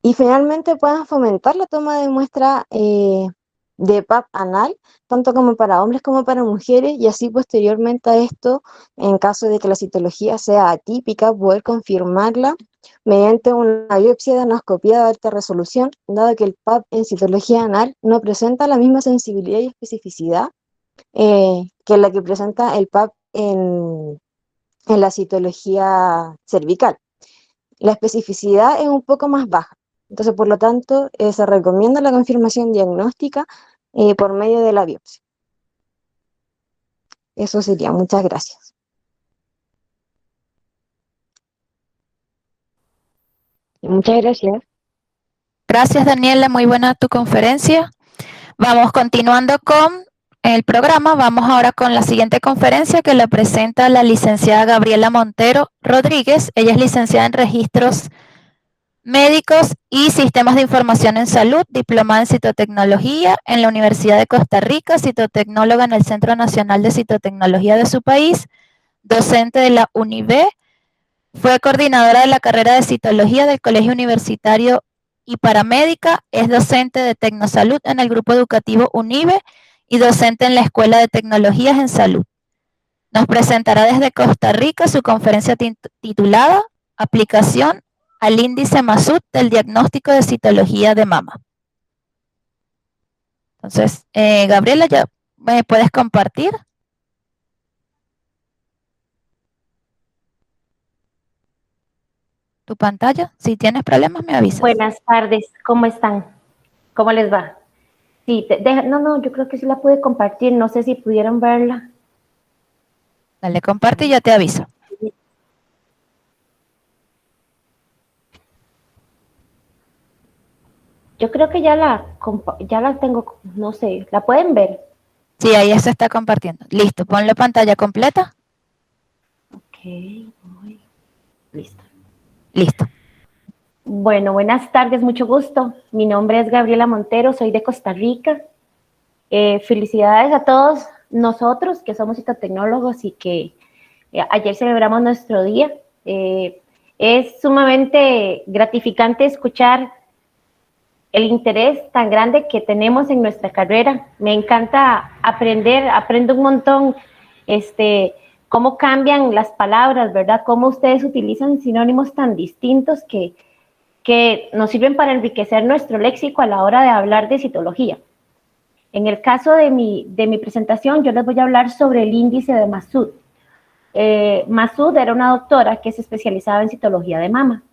Y finalmente puedan fomentar la toma de muestra de PAP anal, tanto como para hombres como para mujeres, y así posteriormente a esto, en caso de que la citología sea atípica, poder confirmarla mediante una biopsia de anoscopía de alta resolución, dado que el PAP en citología anal no presenta la misma sensibilidad y especificidad que la que presenta el PAP en la citología cervical. La especificidad es un poco más baja. Entonces, por lo tanto, se recomienda la confirmación diagnóstica por medio de la biopsia. Eso sería. Muchas gracias. Muchas gracias. Gracias, Daniela. Muy buena tu conferencia. Vamos continuando con el programa. Vamos ahora con la siguiente conferencia que la presenta la licenciada Gabriela Montero Rodríguez. Ella es licenciada en Registros Médicos y Sistemas de Información en Salud, diplomada en Citotecnología en la Universidad de Costa Rica, citotecnóloga en el Centro Nacional de Citotecnología de su país, docente de la UNIBE, fue coordinadora de la carrera de Citología del Colegio Universitario y paramédica, es docente de Tecnosalud en el grupo educativo UNIBE y docente en la Escuela de Tecnologías en Salud. Nos presentará desde Costa Rica su conferencia titulada Aplicación al índice Masud del diagnóstico de citología de mama. Entonces, Gabriela, ¿ya me puedes compartir? Tu pantalla. Si tienes problemas, me avisas. Buenas tardes, ¿cómo están? ¿Cómo les va? Sí, no, yo creo que sí la pude compartir, no sé si pudieron verla. Dale, comparte y ya te aviso. Yo creo que ya la tengo, no sé, ¿la pueden ver? Sí, ahí se está compartiendo. Listo, ponle pantalla completa. Ok, voy. Listo. Listo. Bueno, buenas tardes, mucho gusto. Mi nombre es Gabriela Montero, soy de Costa Rica. Felicidades a todos nosotros que somos citotecnólogos y que ayer celebramos nuestro día. Es sumamente gratificante escuchar el interés tan grande que tenemos en nuestra carrera. Me encanta aprender, aprendo un montón cómo cambian las palabras, ¿verdad? Cómo ustedes utilizan sinónimos tan distintos que nos sirven para enriquecer nuestro léxico a la hora de hablar de citología. En el caso de mi presentación, yo les voy a hablar sobre el índice de Massoud. Massoud era una doctora que se especializaba en citología de mama.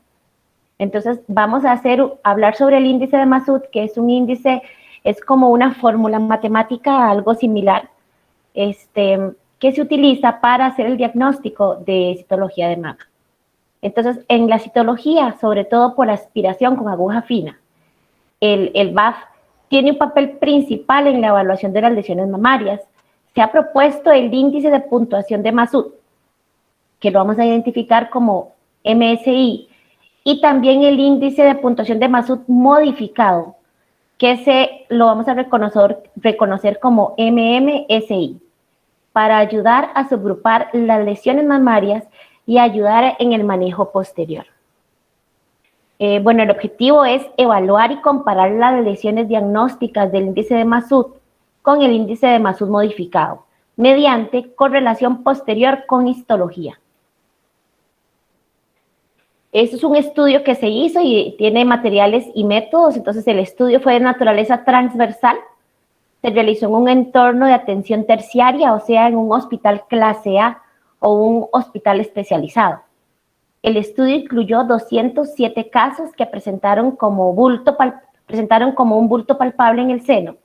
Entonces, vamos a hablar sobre el índice de Massoud, que es un índice, es como una fórmula matemática, algo similar, que se utiliza para hacer el diagnóstico de citología de mama. Entonces, en la citología, sobre todo por aspiración con aguja fina, el BAF tiene un papel principal en la evaluación de las lesiones mamarias. Se ha propuesto el índice de puntuación de Massoud, que lo vamos a identificar como MSI, y también el índice de puntuación de Massoud modificado, que lo vamos a reconocer como MMSI, para ayudar a subrupar las lesiones mamarias y ayudar en el manejo posterior. Bueno, el objetivo es evaluar y comparar las lesiones diagnósticas del índice de Massoud con el índice de Massoud modificado, mediante correlación posterior con histología. Este es un estudio que se hizo y tiene materiales y métodos. Entonces, el estudio fue de naturaleza transversal. Se realizó en un entorno de atención terciaria, o sea, en un hospital clase A o un hospital especializado. El estudio incluyó 207 casos que presentaron como un bulto palpable en el seno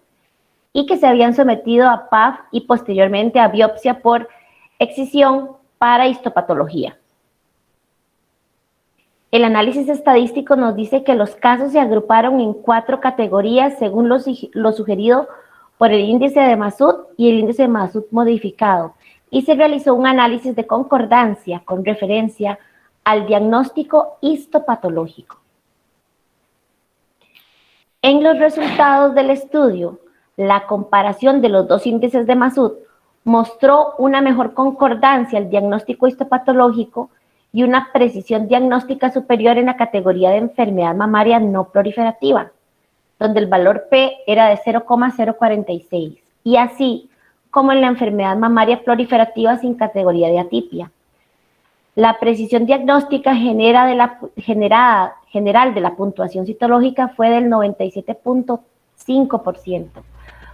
y que se habían sometido a PAF y posteriormente a biopsia por excisión para histopatología. El análisis estadístico nos dice que los casos se agruparon en 4 categorías según lo sugerido por el índice de Massoud y el índice de Massoud modificado, y se realizó un análisis de concordancia con referencia al diagnóstico histopatológico. En los resultados del estudio, la comparación de los dos índices de Massoud mostró una mejor concordancia al diagnóstico histopatológico y una precisión diagnóstica superior en la categoría de enfermedad mamaria no proliferativa, donde el valor P era de 0,046, y así como en la enfermedad mamaria proliferativa sin categoría de atipia. La precisión diagnóstica general de la puntuación citológica fue del 97.5%,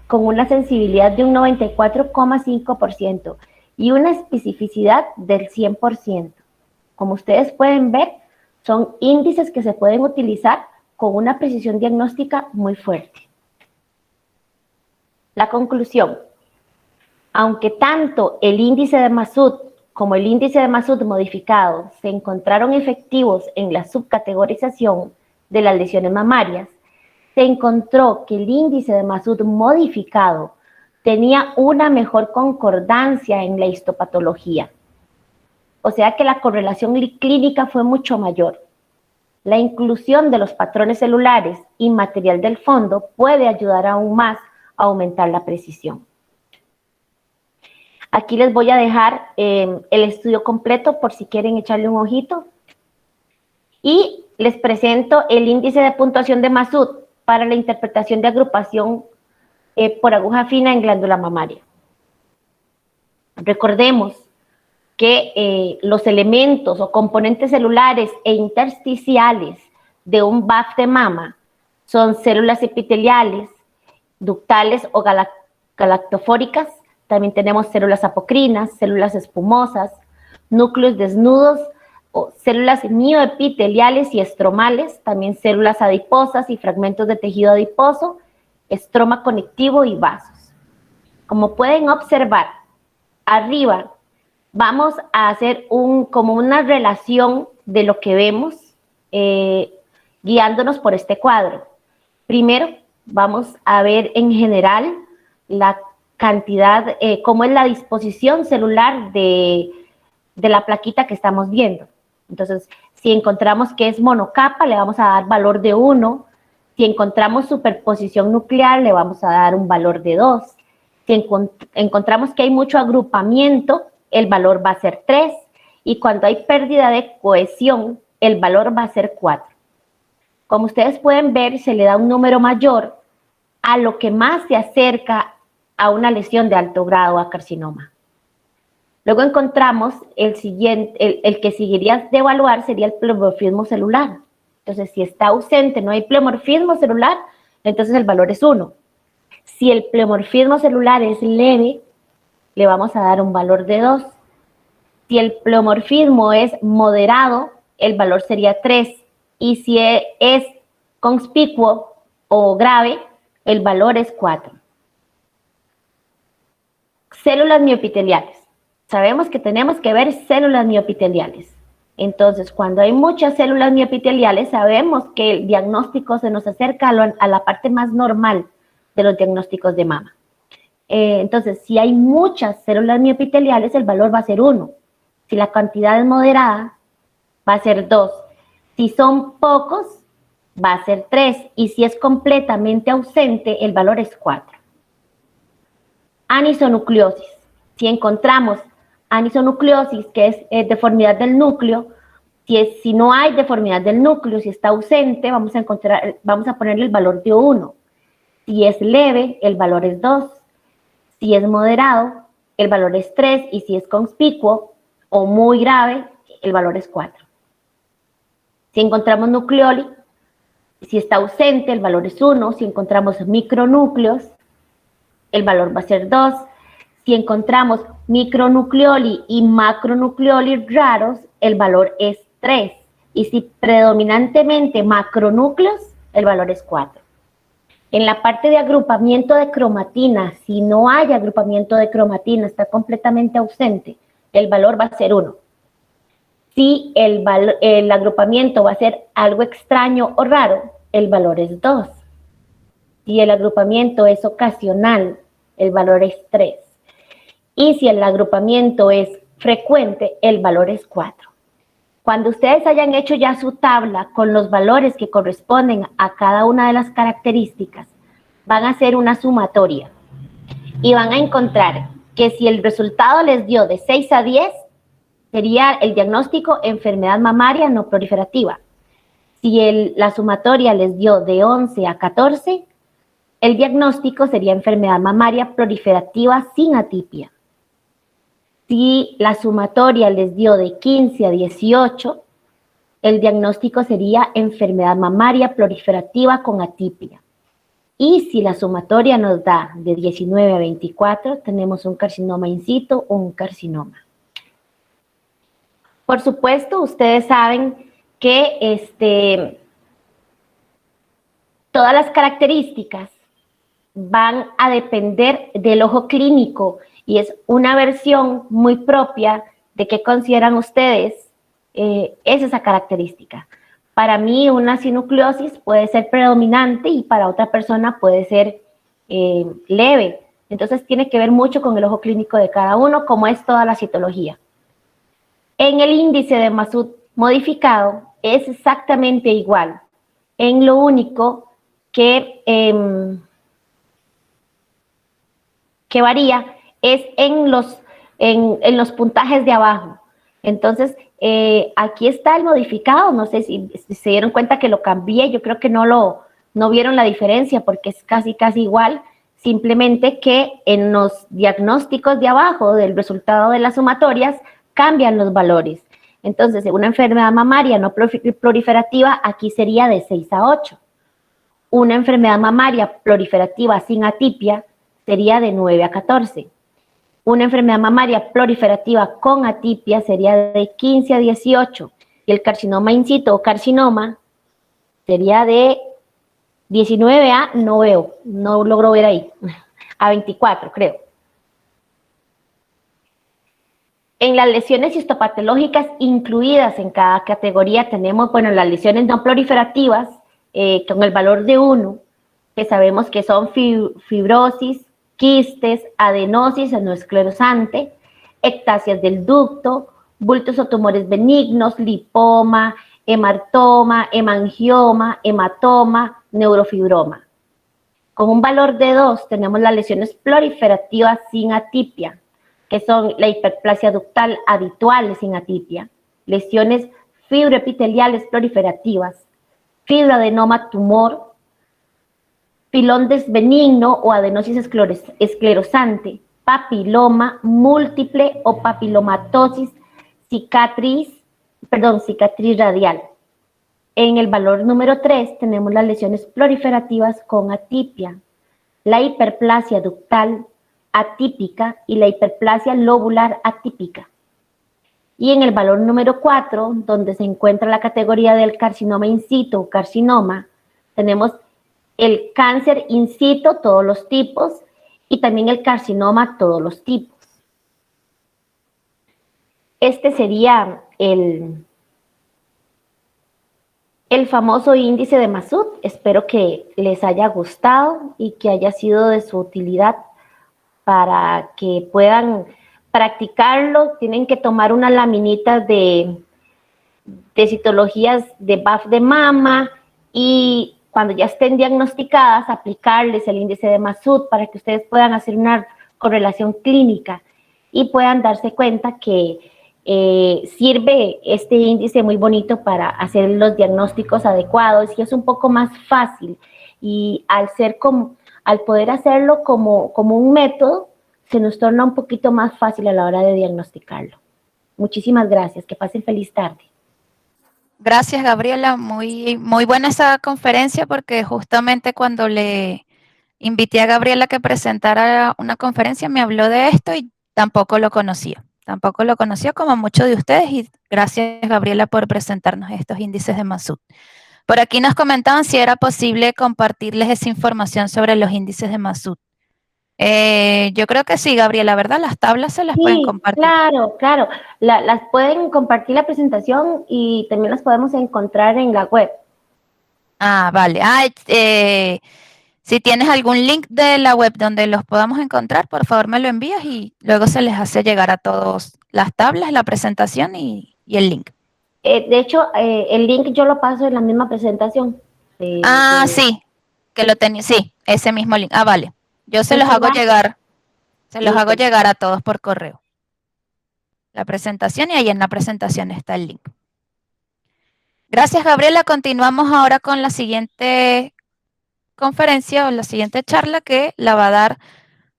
con una sensibilidad de un 94,5% y una especificidad del 100%. Como ustedes pueden ver, son índices que se pueden utilizar con una precisión diagnóstica muy fuerte. La conclusión: aunque tanto el índice de Massoud como el índice de Massoud modificado se encontraron efectivos en la subcategorización de las lesiones mamarias, se encontró que el índice de Massoud modificado tenía una mejor concordancia en la histopatología. O sea que la correlación clínica fue mucho mayor. La inclusión de los patrones celulares y material del fondo puede ayudar aún más a aumentar la precisión. Aquí les voy a dejar el estudio completo por si quieren echarle un ojito. Y les presento el índice de puntuación de Massoud para la interpretación de agrupación por aguja fina en glándula mamaria. Recordemos que los elementos o componentes celulares e intersticiales de un BAF de mama son células epiteliales, ductales o galactofóricas. También tenemos células apocrinas, células espumosas, núcleos desnudos, o células mioepiteliales y estromales, también células adiposas y fragmentos de tejido adiposo, estroma conectivo y vasos. Como pueden observar, arriba vamos a hacer como una relación de lo que vemos guiándonos por este cuadro. Primero, vamos a ver en general la cantidad, cómo es la disposición celular de la plaquita que estamos viendo. Entonces, si encontramos que es monocapa, le vamos a dar valor de 1. Si encontramos superposición nuclear, le vamos a dar un valor de 2. Si encontramos que hay mucho agrupamiento, el valor va a ser 3. Y cuando hay pérdida de cohesión, el valor va a ser 4. Como ustedes pueden ver, se le da un número mayor a lo que más se acerca a una lesión de alto grado, a carcinoma. Luego encontramos el siguiente, el que seguiría de evaluar sería el pleomorfismo celular. Entonces, si está ausente, no hay pleomorfismo celular, entonces el valor es 1. Si el pleomorfismo celular es leve, le vamos a dar un valor de 2. Si el pleomorfismo es moderado, el valor sería 3. Y si es conspicuo o grave, el valor es 4. Células mioepiteliales. Sabemos que tenemos que ver células mioepiteliales. Entonces, cuando hay muchas células mioepiteliales, sabemos que el diagnóstico se nos acerca a la parte más normal de los diagnósticos de mama. Entonces, si hay muchas células mioepiteliales, el valor va a ser 1. Si la cantidad es moderada, va a ser 2. Si son pocos, va a ser 3. Y si es completamente ausente, el valor es 4. Anisonucleosis. Si encontramos anisonucleosis, que es deformidad del núcleo, si no hay deformidad del núcleo, si está ausente, vamos a ponerle el valor de 1. Si es leve, el valor es 2. Si es moderado, el valor es 3. Y si es conspicuo o muy grave, el valor es 4. Si encontramos nucleoli, si está ausente, el valor es 1. Si encontramos micronúcleos, el valor va a ser 2. Si encontramos micronucleoli y macronucleoli raros, el valor es 3. Y si predominantemente macronúcleos, el valor es 4. En la parte de agrupamiento de cromatina, si no hay agrupamiento de cromatina, está completamente ausente, el valor va a ser 1. Si el agrupamiento va a ser algo extraño o raro, el valor es 2. Si el agrupamiento es ocasional, el valor es 3. Y si el agrupamiento es frecuente, el valor es 4. Cuando ustedes hayan hecho ya su tabla con los valores que corresponden a cada una de las características, van a hacer una sumatoria y van a encontrar que si el resultado les dio de 6 a 10, sería el diagnóstico enfermedad mamaria no proliferativa. Si la sumatoria les dio de 11 a 14, el diagnóstico sería enfermedad mamaria proliferativa sin atipia. Si la sumatoria les dio de 15 a 18, el diagnóstico sería enfermedad mamaria proliferativa con atipia. Y si la sumatoria nos da de 19 a 24, tenemos un carcinoma in situ o un carcinoma. Por supuesto, ustedes saben que todas las características van a depender del ojo clínico y es una versión muy propia de qué consideran ustedes es esa característica. Para mí una sinucleosis puede ser predominante y para otra persona puede ser leve. Entonces tiene que ver mucho con el ojo clínico de cada uno, como es toda la citología. En el índice de Masud modificado es exactamente igual. En lo único que varía es en los puntajes de abajo. Entonces, aquí está el modificado. No sé si se dieron cuenta que lo cambié. Yo creo que no vieron la diferencia porque es casi igual. Simplemente que en los diagnósticos de abajo del resultado de las sumatorias cambian los valores. Entonces, una enfermedad mamaria no proliferativa aquí sería de 6 a 8. Una enfermedad mamaria proliferativa sin atipia sería de 9 a 14. Una enfermedad mamaria proliferativa con atipia sería de 15 a 18. Y el carcinoma in situ o carcinoma sería de 19 a, no veo, no logro ver ahí, a 24 creo. En las lesiones histopatológicas incluidas en cada categoría tenemos, bueno, las lesiones no proliferativas con el valor de 1, que sabemos que son fibrosis, quistes, adenosis no esclerosante, ectasias del ducto, bultos o tumores benignos, lipoma, hematoma, hemangioma, hematoma, neurofibroma. Con un valor de 2 tenemos las lesiones proliferativas sin atipia, que son la hiperplasia ductal habitual sin atipia, lesiones fibroepiteliales proliferativas, fibroadenoma tumor, pilondes benigno o adenosis esclerosante, papiloma múltiple o papilomatosis, cicatriz radial. En el valor número 3 tenemos las lesiones proliferativas con atipia, la hiperplasia ductal atípica y la hiperplasia lobular atípica. Y en el valor número 4, donde se encuentra la categoría del carcinoma in situ o carcinoma, tenemos el cáncer in situ, todos los tipos, y también el carcinoma, todos los tipos. Este sería el famoso índice de Masud. Espero que les haya gustado y que haya sido de su utilidad para que puedan practicarlo. Tienen que tomar una laminita de citologías de BAF de mama y cuando ya estén diagnosticadas, aplicarles el índice de Masud para que ustedes puedan hacer una correlación clínica y puedan darse cuenta que sirve este índice muy bonito para hacer los diagnósticos adecuados y es un poco más fácil. Y al poder hacerlo como un método, se nos torna un poquito más fácil a la hora de diagnosticarlo. Muchísimas gracias. Que pasen feliz tarde. Gracias, Gabriela. Muy buena esa conferencia porque justamente cuando le invité a Gabriela que presentara una conferencia me habló de esto y tampoco lo conocía. Tampoco lo conocía como muchos de ustedes y gracias, Gabriela, por presentarnos estos índices de Masud. Por aquí nos comentaban si era posible compartirles esa información sobre los índices de Masud. Yo creo que sí, Gabriela, ¿verdad? Las tablas se las pueden compartir. Claro. Las pueden compartir la presentación y también las podemos encontrar en la web. Ah, vale. Si tienes algún link de la web donde los podamos encontrar, por favor me lo envías y luego se les hace llegar a todos las tablas, la presentación y el link. De hecho, el link yo lo paso en la misma presentación. Sí, que lo tenía, sí, ese mismo link. Ah, vale. Yo se los hago llegar. Se los hago llegar a todos por correo. La presentación y ahí en la presentación está el link. Gracias, Gabriela. Continuamos ahora con la siguiente conferencia o la siguiente charla que la va a dar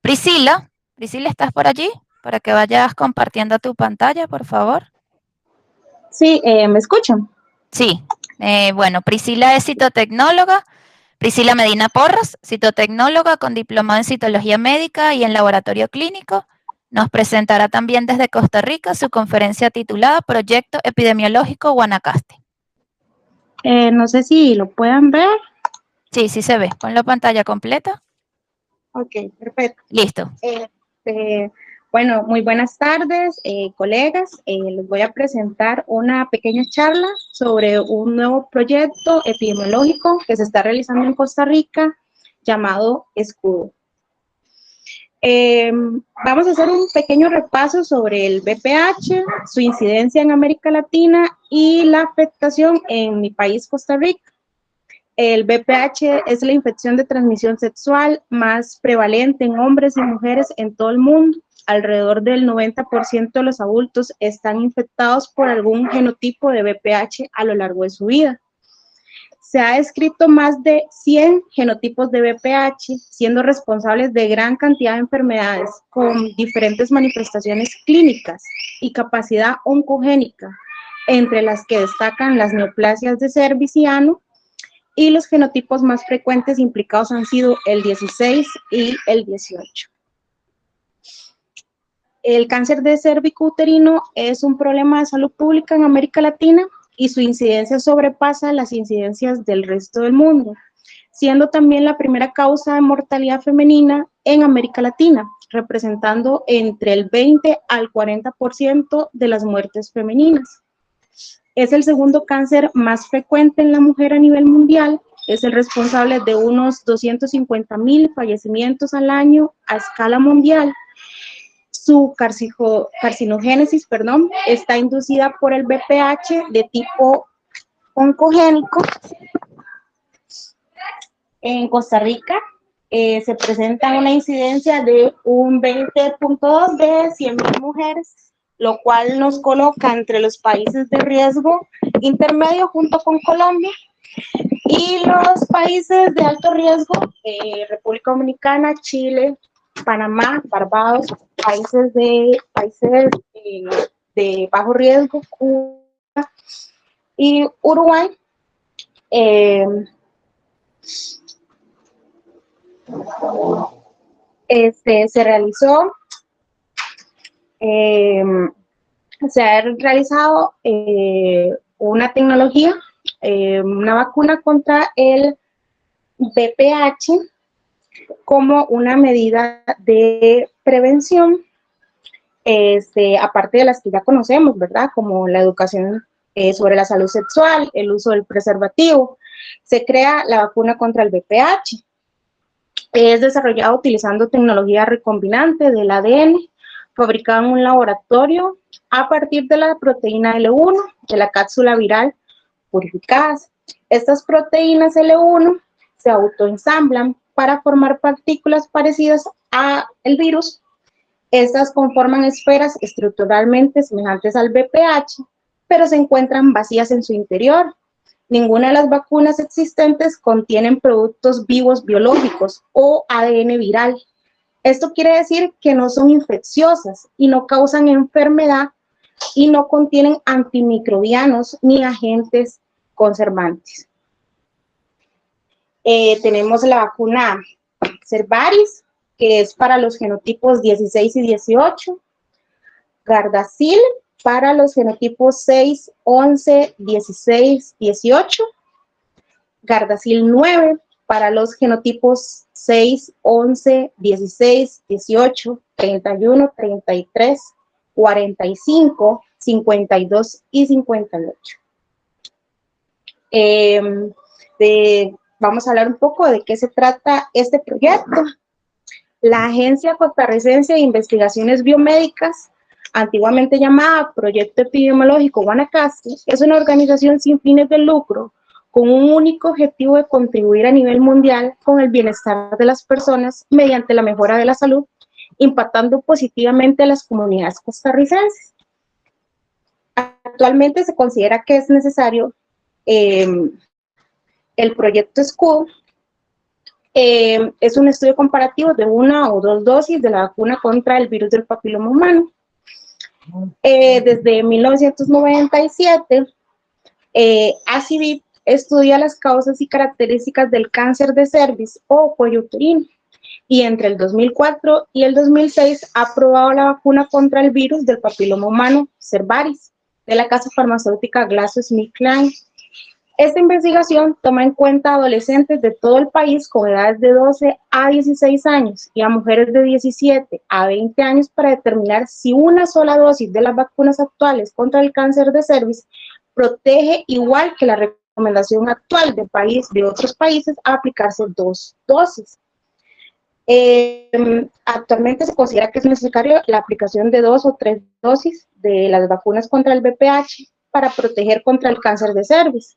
Priscila. Priscila, ¿estás por allí? Para que vayas compartiendo tu pantalla, por favor. Sí, ¿me escuchan? Sí. Bueno, Priscila es citotecnóloga. Priscila Medina Porras, citotecnóloga con diplomado en citología médica y en laboratorio clínico. Nos presentará también desde Costa Rica su conferencia titulada Proyecto Epidemiológico Guanacaste. No sé si lo puedan ver. Sí, sí se ve. Pon la pantalla completa. Ok, perfecto. Listo. Bueno, muy buenas tardes, colegas. Les voy a presentar una pequeña charla sobre un nuevo proyecto epidemiológico que se está realizando en Costa Rica llamado Escudo. Vamos a hacer un pequeño repaso sobre el VPH, su incidencia en América Latina y la afectación en mi país, Costa Rica. El VPH es la infección de transmisión sexual más prevalente en hombres y mujeres en todo el mundo. Alrededor del 90% de los adultos están infectados por algún genotipo de VPH a lo largo de su vida. Se ha descrito más de 100 genotipos de VPH, siendo responsables de gran cantidad de enfermedades con diferentes manifestaciones clínicas y capacidad oncogénica, entre las que destacan las neoplasias de cervix y ano, y los genotipos más frecuentes implicados han sido el 16 y el 18. El cáncer de cervicuterino es un problema de salud pública en América Latina y su incidencia sobrepasa las incidencias del resto del mundo, siendo también la primera causa de mortalidad femenina en América Latina, representando entre el 20 al 40% de las muertes femeninas. Es el segundo cáncer más frecuente en la mujer a nivel mundial, es el responsable de unos 250,000 fallecimientos al año a escala mundial. Su carcinogénesis, está inducida por el VPH de tipo oncogénico. En Costa Rica se presenta una incidencia de un 20.2 de 100,000 mujeres, lo cual nos coloca entre los países de riesgo intermedio junto con Colombia. Y los países de alto riesgo, República Dominicana, Chile, Panamá, Barbados, países de bajo riesgo, Cuba y Uruguay. Se ha realizado una tecnología, una vacuna contra el VPH como una medida de prevención, aparte de las que ya conocemos, ¿verdad? Como la educación sobre la salud sexual, el uso del preservativo. Se crea la vacuna contra el VPH. Es desarrollada utilizando tecnología recombinante del ADN, fabricada en un laboratorio a partir de la proteína L1 de la cápsula viral purificada. Estas proteínas L1 se autoensamblan para formar partículas parecidas al virus. Estas conforman esferas estructuralmente semejantes al VPH, pero se encuentran vacías en su interior. Ninguna de las vacunas existentes contienen productos vivos biológicos o ADN viral. Esto quiere decir que no son infecciosas y no causan enfermedad y no contienen antimicrobianos ni agentes conservantes. Tenemos la vacuna Cervaris, que es para los genotipos 16 y 18, Gardasil para los genotipos 6, 11, 16, 18, Gardasil 9 para los genotipos 6, 11, 16, 18, 31, 33, 45, 52 y 58. Vamos a hablar un poco de qué se trata este proyecto. La Agencia Costarricense de Investigaciones Biomédicas, antiguamente llamada Proyecto Epidemiológico Guanacaste, es una organización sin fines de lucro con un único objetivo de contribuir a nivel mundial con el bienestar de las personas mediante la mejora de la salud, impactando positivamente a las comunidades costarricenses. Actualmente se considera que es necesario el proyecto Escudo. Es un estudio comparativo de 1 o 2 dosis de la vacuna contra el virus del papiloma humano. Desde 1997, ACIVIP estudia las causas y características del cáncer de cervix o cuello uterino, y entre el 2004 y el 2006 ha aprobado la vacuna contra el virus del papiloma humano Cervaris de la casa farmacéutica GlaxoSmithKline. Esta investigación toma en cuenta a adolescentes de todo el país con edades de 12 a 16 años y a mujeres de 17 a 20 años para determinar si una sola dosis de las vacunas actuales contra el cáncer de cervix protege igual que la recomendación actual de otros países a aplicarse 2 dosis. Actualmente se considera que es necesario la aplicación de 2 o 3 dosis de las vacunas contra el VPH para proteger contra el cáncer de cervix.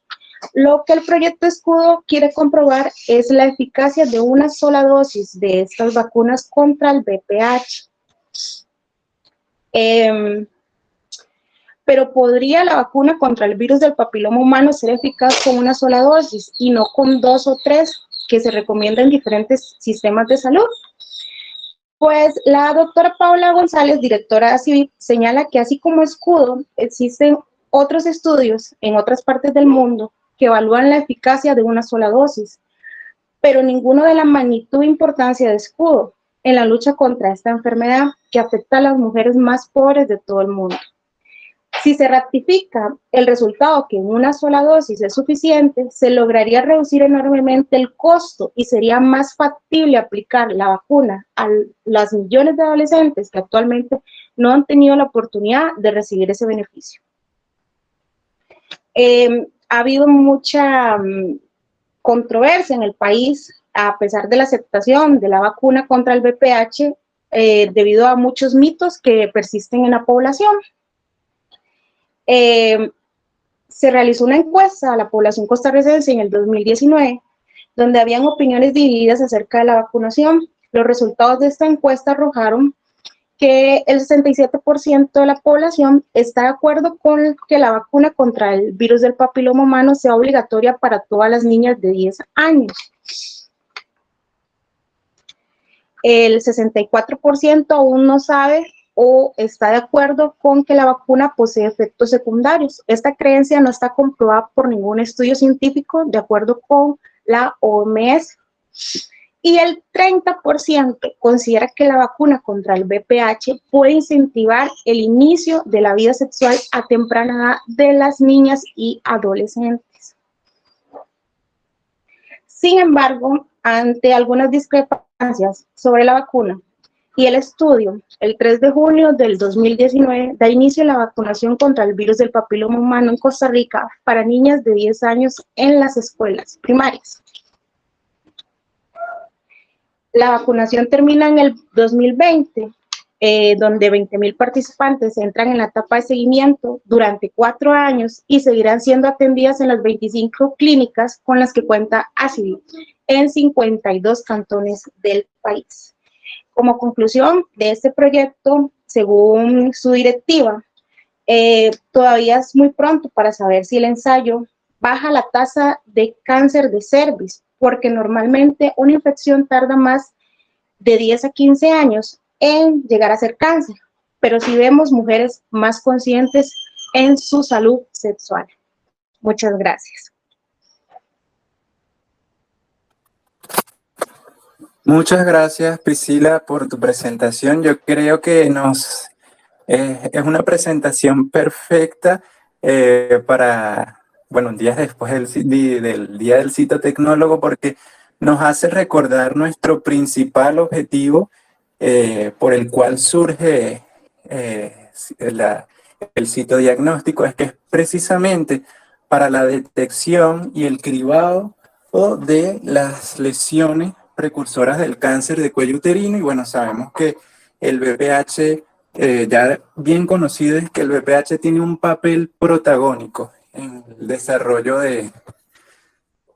Lo que el proyecto Escudo quiere comprobar es la eficacia de una sola dosis de estas vacunas contra el VPH. Pero ¿podría la vacuna contra el virus del papiloma humano ser eficaz con una sola dosis y no con 2 o 3 que se recomienda en diferentes sistemas de salud? Pues la doctora Paula González, directora de ACIVIP, señala que así como Escudo, existen otros estudios en otras partes del mundo que evalúan la eficacia de una sola dosis, pero ninguno de la magnitud e importancia de Escudo en la lucha contra esta enfermedad que afecta a las mujeres más pobres de todo el mundo. Si se ratifica el resultado que una sola dosis es suficiente, se lograría reducir enormemente el costo y sería más factible aplicar la vacuna a las millones de adolescentes que actualmente no han tenido la oportunidad de recibir ese beneficio. Ha habido mucha controversia en el país a pesar de la aceptación de la vacuna contra el VPH debido a muchos mitos que persisten en la población. Se realizó una encuesta a la población costarricense en el 2019, donde habían opiniones divididas acerca de la vacunación. Los resultados de esta encuesta arrojaron que el 67% de la población está de acuerdo con que la vacuna contra el virus del papiloma humano sea obligatoria para todas las niñas de 10 años. El 64% aún no sabe o está de acuerdo con que la vacuna posee efectos secundarios. Esta creencia no está comprobada por ningún estudio científico, de acuerdo con la OMS. Y el 30% considera que la vacuna contra el VPH puede incentivar el inicio de la vida sexual a temprana edad de las niñas y adolescentes. Sin embargo, ante algunas discrepancias sobre la vacuna y el estudio, el 3 de junio del 2019 da inicio a la vacunación contra el virus del papiloma humano en Costa Rica para niñas de 10 años en las escuelas primarias. La vacunación termina en el 2020, donde 20,000 participantes entran en la etapa de seguimiento durante 4 años y seguirán siendo atendidas en las 25 clínicas con las que cuenta ACIVI en 52 cantones del país. Como conclusión de este proyecto, según su directiva, todavía es muy pronto para saber si el ensayo baja la tasa de cáncer de cervix, porque normalmente una infección tarda más de 10 a 15 años en llegar a ser cáncer, pero sí vemos mujeres más conscientes en su salud sexual. Muchas gracias. Muchas gracias, Priscila, por tu presentación. Yo creo que es una presentación perfecta para, bueno, días después del Día del Citotecnólogo, porque nos hace recordar nuestro principal objetivo por el cual surge el citodiagnóstico, es que es precisamente para la detección y el cribado de las lesiones precursoras del cáncer de cuello uterino. Y bueno, sabemos que el VPH, ya bien conocido es que el VPH tiene un papel protagónico en el desarrollo de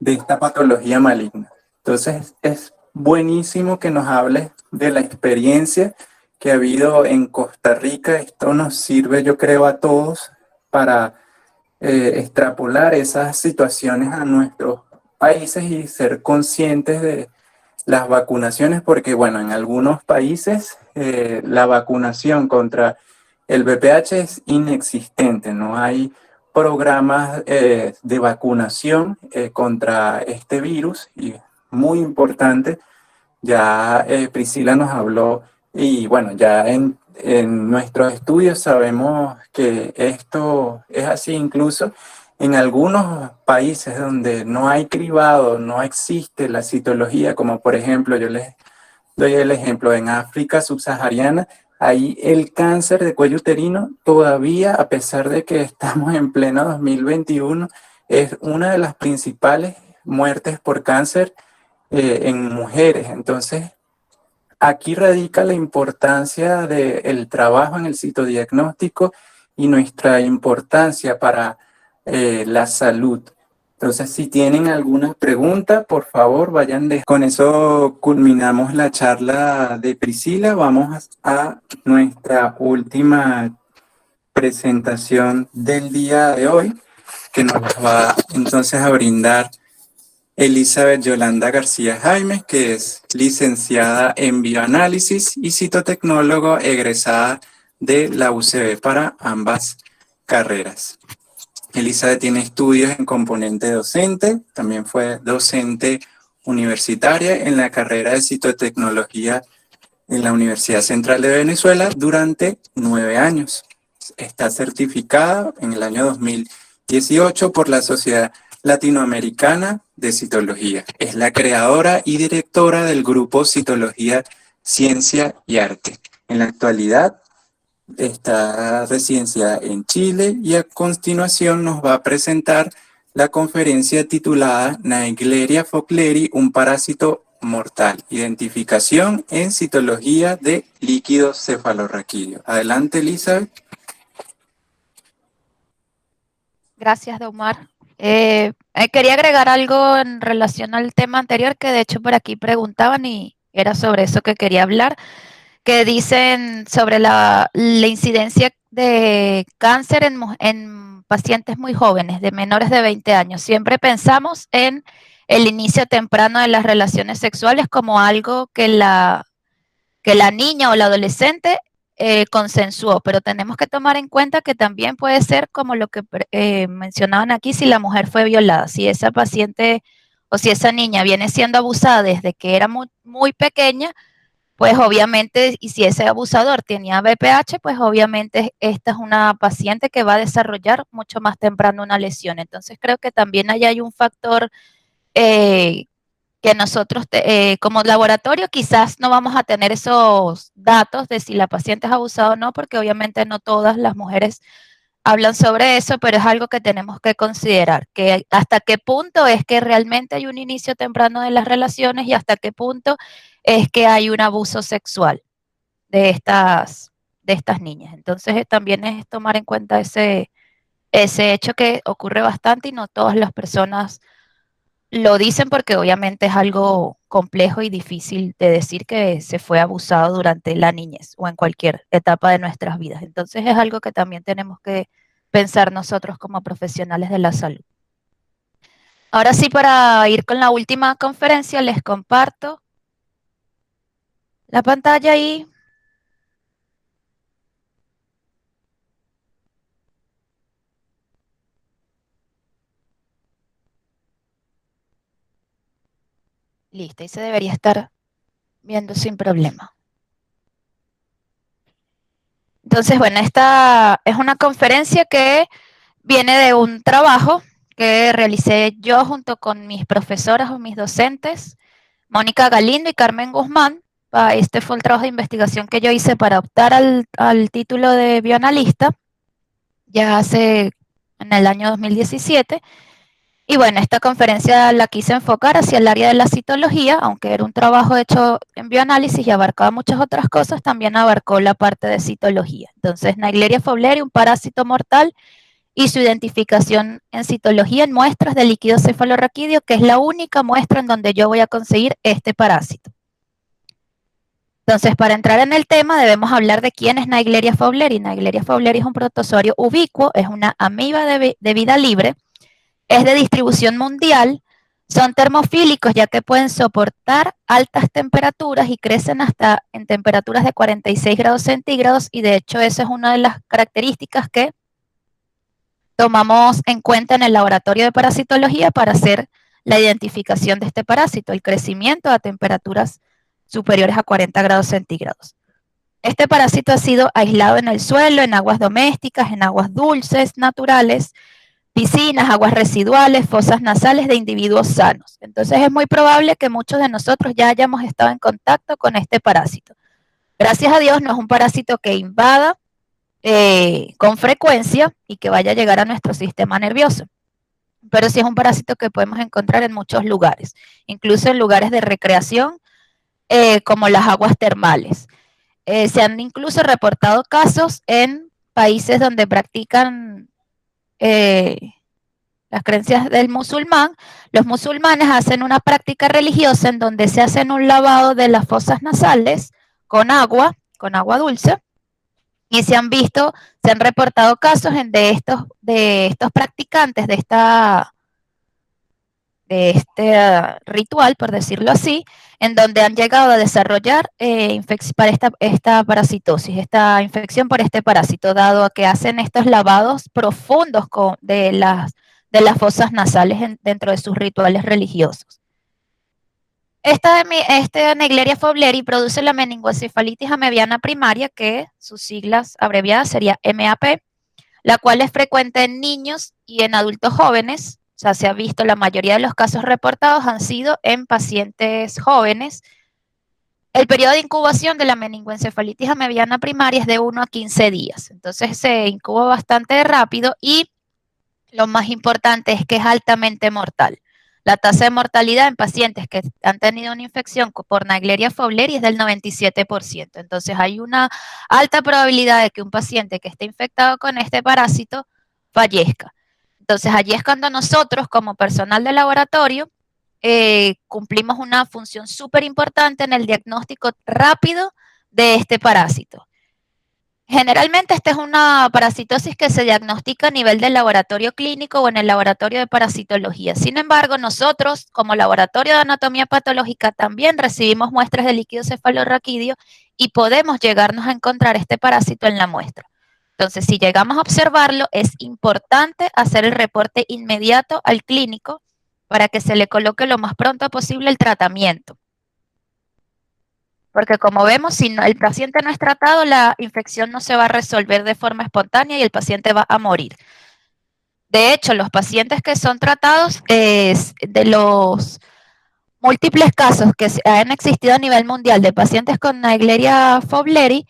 esta patología maligna. Entonces es buenísimo que nos hables de la experiencia que ha habido en Costa Rica. Esto nos sirve, yo creo, a todos para extrapolar esas situaciones a nuestros países y ser conscientes de las vacunaciones, porque bueno, en algunos países la vacunación contra el VPH es inexistente, no hay programas de vacunación contra este virus, y muy importante, ya Priscila nos habló, y bueno, ya en nuestros estudios sabemos que esto es así. Incluso en algunos países donde no hay cribado, no existe la citología, como por ejemplo, yo les doy el ejemplo, en África subsahariana, ahí el cáncer de cuello uterino todavía, a pesar de que estamos en pleno 2021, es una de las principales muertes por cáncer en mujeres. Entonces, aquí radica la importancia del trabajo en el citodiagnóstico y nuestra importancia para la salud. Entonces, si tienen alguna pregunta, por favor, vayan. Con eso culminamos la charla de Priscila. Vamos a nuestra última presentación del día de hoy, que nos va entonces a brindar Elizabeth Yolanda García Jaime, que es licenciada en bioanálisis y citotecnólogo egresada de la UCB para ambas carreras. Elizabeth tiene estudios en componente docente, también fue docente universitaria en la carrera de citotecnología en la Universidad Central de Venezuela durante 9 años. Está certificada en el año 2018 por la Sociedad Latinoamericana de Citología. Es la creadora y directora del grupo Citología, Ciencia y Arte. En la actualidad está residenciada en Chile y a continuación nos va a presentar la conferencia titulada Naegleria focleri, un parásito mortal, identificación en citología de líquido cefalorraquídeo. Adelante, Elizabeth. Gracias, Domar. Quería agregar algo en relación al tema anterior, que de hecho por aquí preguntaban y era sobre eso que quería hablar, que dicen sobre la incidencia de cáncer en pacientes muy jóvenes, de menores de 20 años. Siempre pensamos en el inicio temprano de las relaciones sexuales como algo que la niña o la adolescente consensuó, pero tenemos que tomar en cuenta que también puede ser como lo que mencionaban aquí, si la mujer fue violada, si esa paciente o si esa niña viene siendo abusada desde que era muy, muy pequeña, pues obviamente, y si ese abusador tenía BPH, pues obviamente esta es una paciente que va a desarrollar mucho más temprano una lesión. Entonces creo que también ahí hay un factor que nosotros como laboratorio quizás no vamos a tener esos datos de si la paciente es abusada o no, porque obviamente no todas las mujeres hablan sobre eso, pero es algo que tenemos que considerar, que hasta qué punto es que realmente hay un inicio temprano de las relaciones y hasta qué punto es que hay un abuso sexual de estas niñas. Entonces también es tomar en cuenta ese hecho que ocurre bastante y no todas las personas lo dicen porque obviamente es algo complejo y difícil de decir que se fue abusado durante la niñez o en cualquier etapa de nuestras vidas. Entonces es algo que también tenemos que pensar nosotros como profesionales de la salud. Ahora sí, para ir con la última conferencia, les comparto la pantalla ahí. Listo, y se debería estar viendo sin problema. Entonces, bueno, esta es una conferencia que viene de un trabajo que realicé yo junto con mis profesoras o mis docentes, Mónica Galindo y Carmen Guzmán. Este fue el trabajo de investigación que yo hice para optar al título de bioanalista, ya hace en el año 2017. Y bueno, esta conferencia la quise enfocar hacia el área de la citología, aunque era un trabajo hecho en bioanálisis y abarcaba muchas otras cosas, también abarcó la parte de citología. Entonces, Naegleria fowleri, un parásito mortal, y su identificación en citología en muestras de líquido cefalorraquídeo, que es la única muestra en donde yo voy a conseguir este parásito. Entonces, para entrar en el tema, debemos hablar de quién es Naegleria fowleri. Naegleria fowleri es un protozoario ubicuo, es una amiba de vida libre, es de distribución mundial, son termofílicos ya que pueden soportar altas temperaturas y crecen hasta en temperaturas de 46 grados centígrados, y de hecho esa es una de las características que tomamos en cuenta en el laboratorio de parasitología para hacer la identificación de este parásito, el crecimiento a temperaturas superiores a 40 grados centígrados. Este parásito ha sido aislado en el suelo, en aguas domésticas, en aguas dulces, naturales, piscinas, aguas residuales, fosas nasales de individuos sanos. Entonces es muy probable que muchos de nosotros ya hayamos estado en contacto con este parásito. Gracias a Dios no es un parásito que invada con frecuencia y que vaya a llegar a nuestro sistema nervioso, pero sí es un parásito que podemos encontrar en muchos lugares, incluso en lugares de recreación como las aguas termales. Se han incluso reportado casos en países donde practican las creencias del musulmán. Los musulmanes hacen una práctica religiosa en donde se hacen un lavado de las fosas nasales con agua dulce, y se han reportado casos de estos practicantes de este ritual, por decirlo así, en donde han llegado a desarrollar esta parasitosis, esta infección por este parásito, dado a que hacen estos lavados profundos de las fosas nasales dentro de sus rituales religiosos. Esta Naegleria fowleri produce la meningoencefalitis amebiana primaria, que sus siglas abreviadas sería MAP, la cual es frecuente en niños y en adultos jóvenes. O sea, se ha visto, la mayoría de los casos reportados han sido en pacientes jóvenes. El periodo de incubación de la meningoencefalitis amebiana primaria es de 1 a 15 días. Entonces se incuba bastante rápido y lo más importante es que es altamente mortal. La tasa de mortalidad en pacientes que han tenido una infección por Naegleria fowleri es del 97%. Entonces hay una alta probabilidad de que un paciente que esté infectado con este parásito fallezca. Entonces allí es cuando nosotros, como personal de laboratorio, cumplimos una función súper importante en el diagnóstico rápido de este parásito. Generalmente esta es una parasitosis que se diagnostica a nivel del laboratorio clínico o en el laboratorio de parasitología. Sin embargo, nosotros como laboratorio de anatomía patológica también recibimos muestras de líquido cefalorraquídeo y podemos llegarnos a encontrar este parásito en la muestra. Entonces, si llegamos a observarlo, es importante hacer el reporte inmediato al clínico para que se le coloque lo más pronto posible el tratamiento. Porque como vemos, si el paciente no es tratado, la infección no se va a resolver de forma espontánea y el paciente va a morir. De hecho, los pacientes que son tratados, de los múltiples casos que han existido a nivel mundial de pacientes con Naegleria fowleri,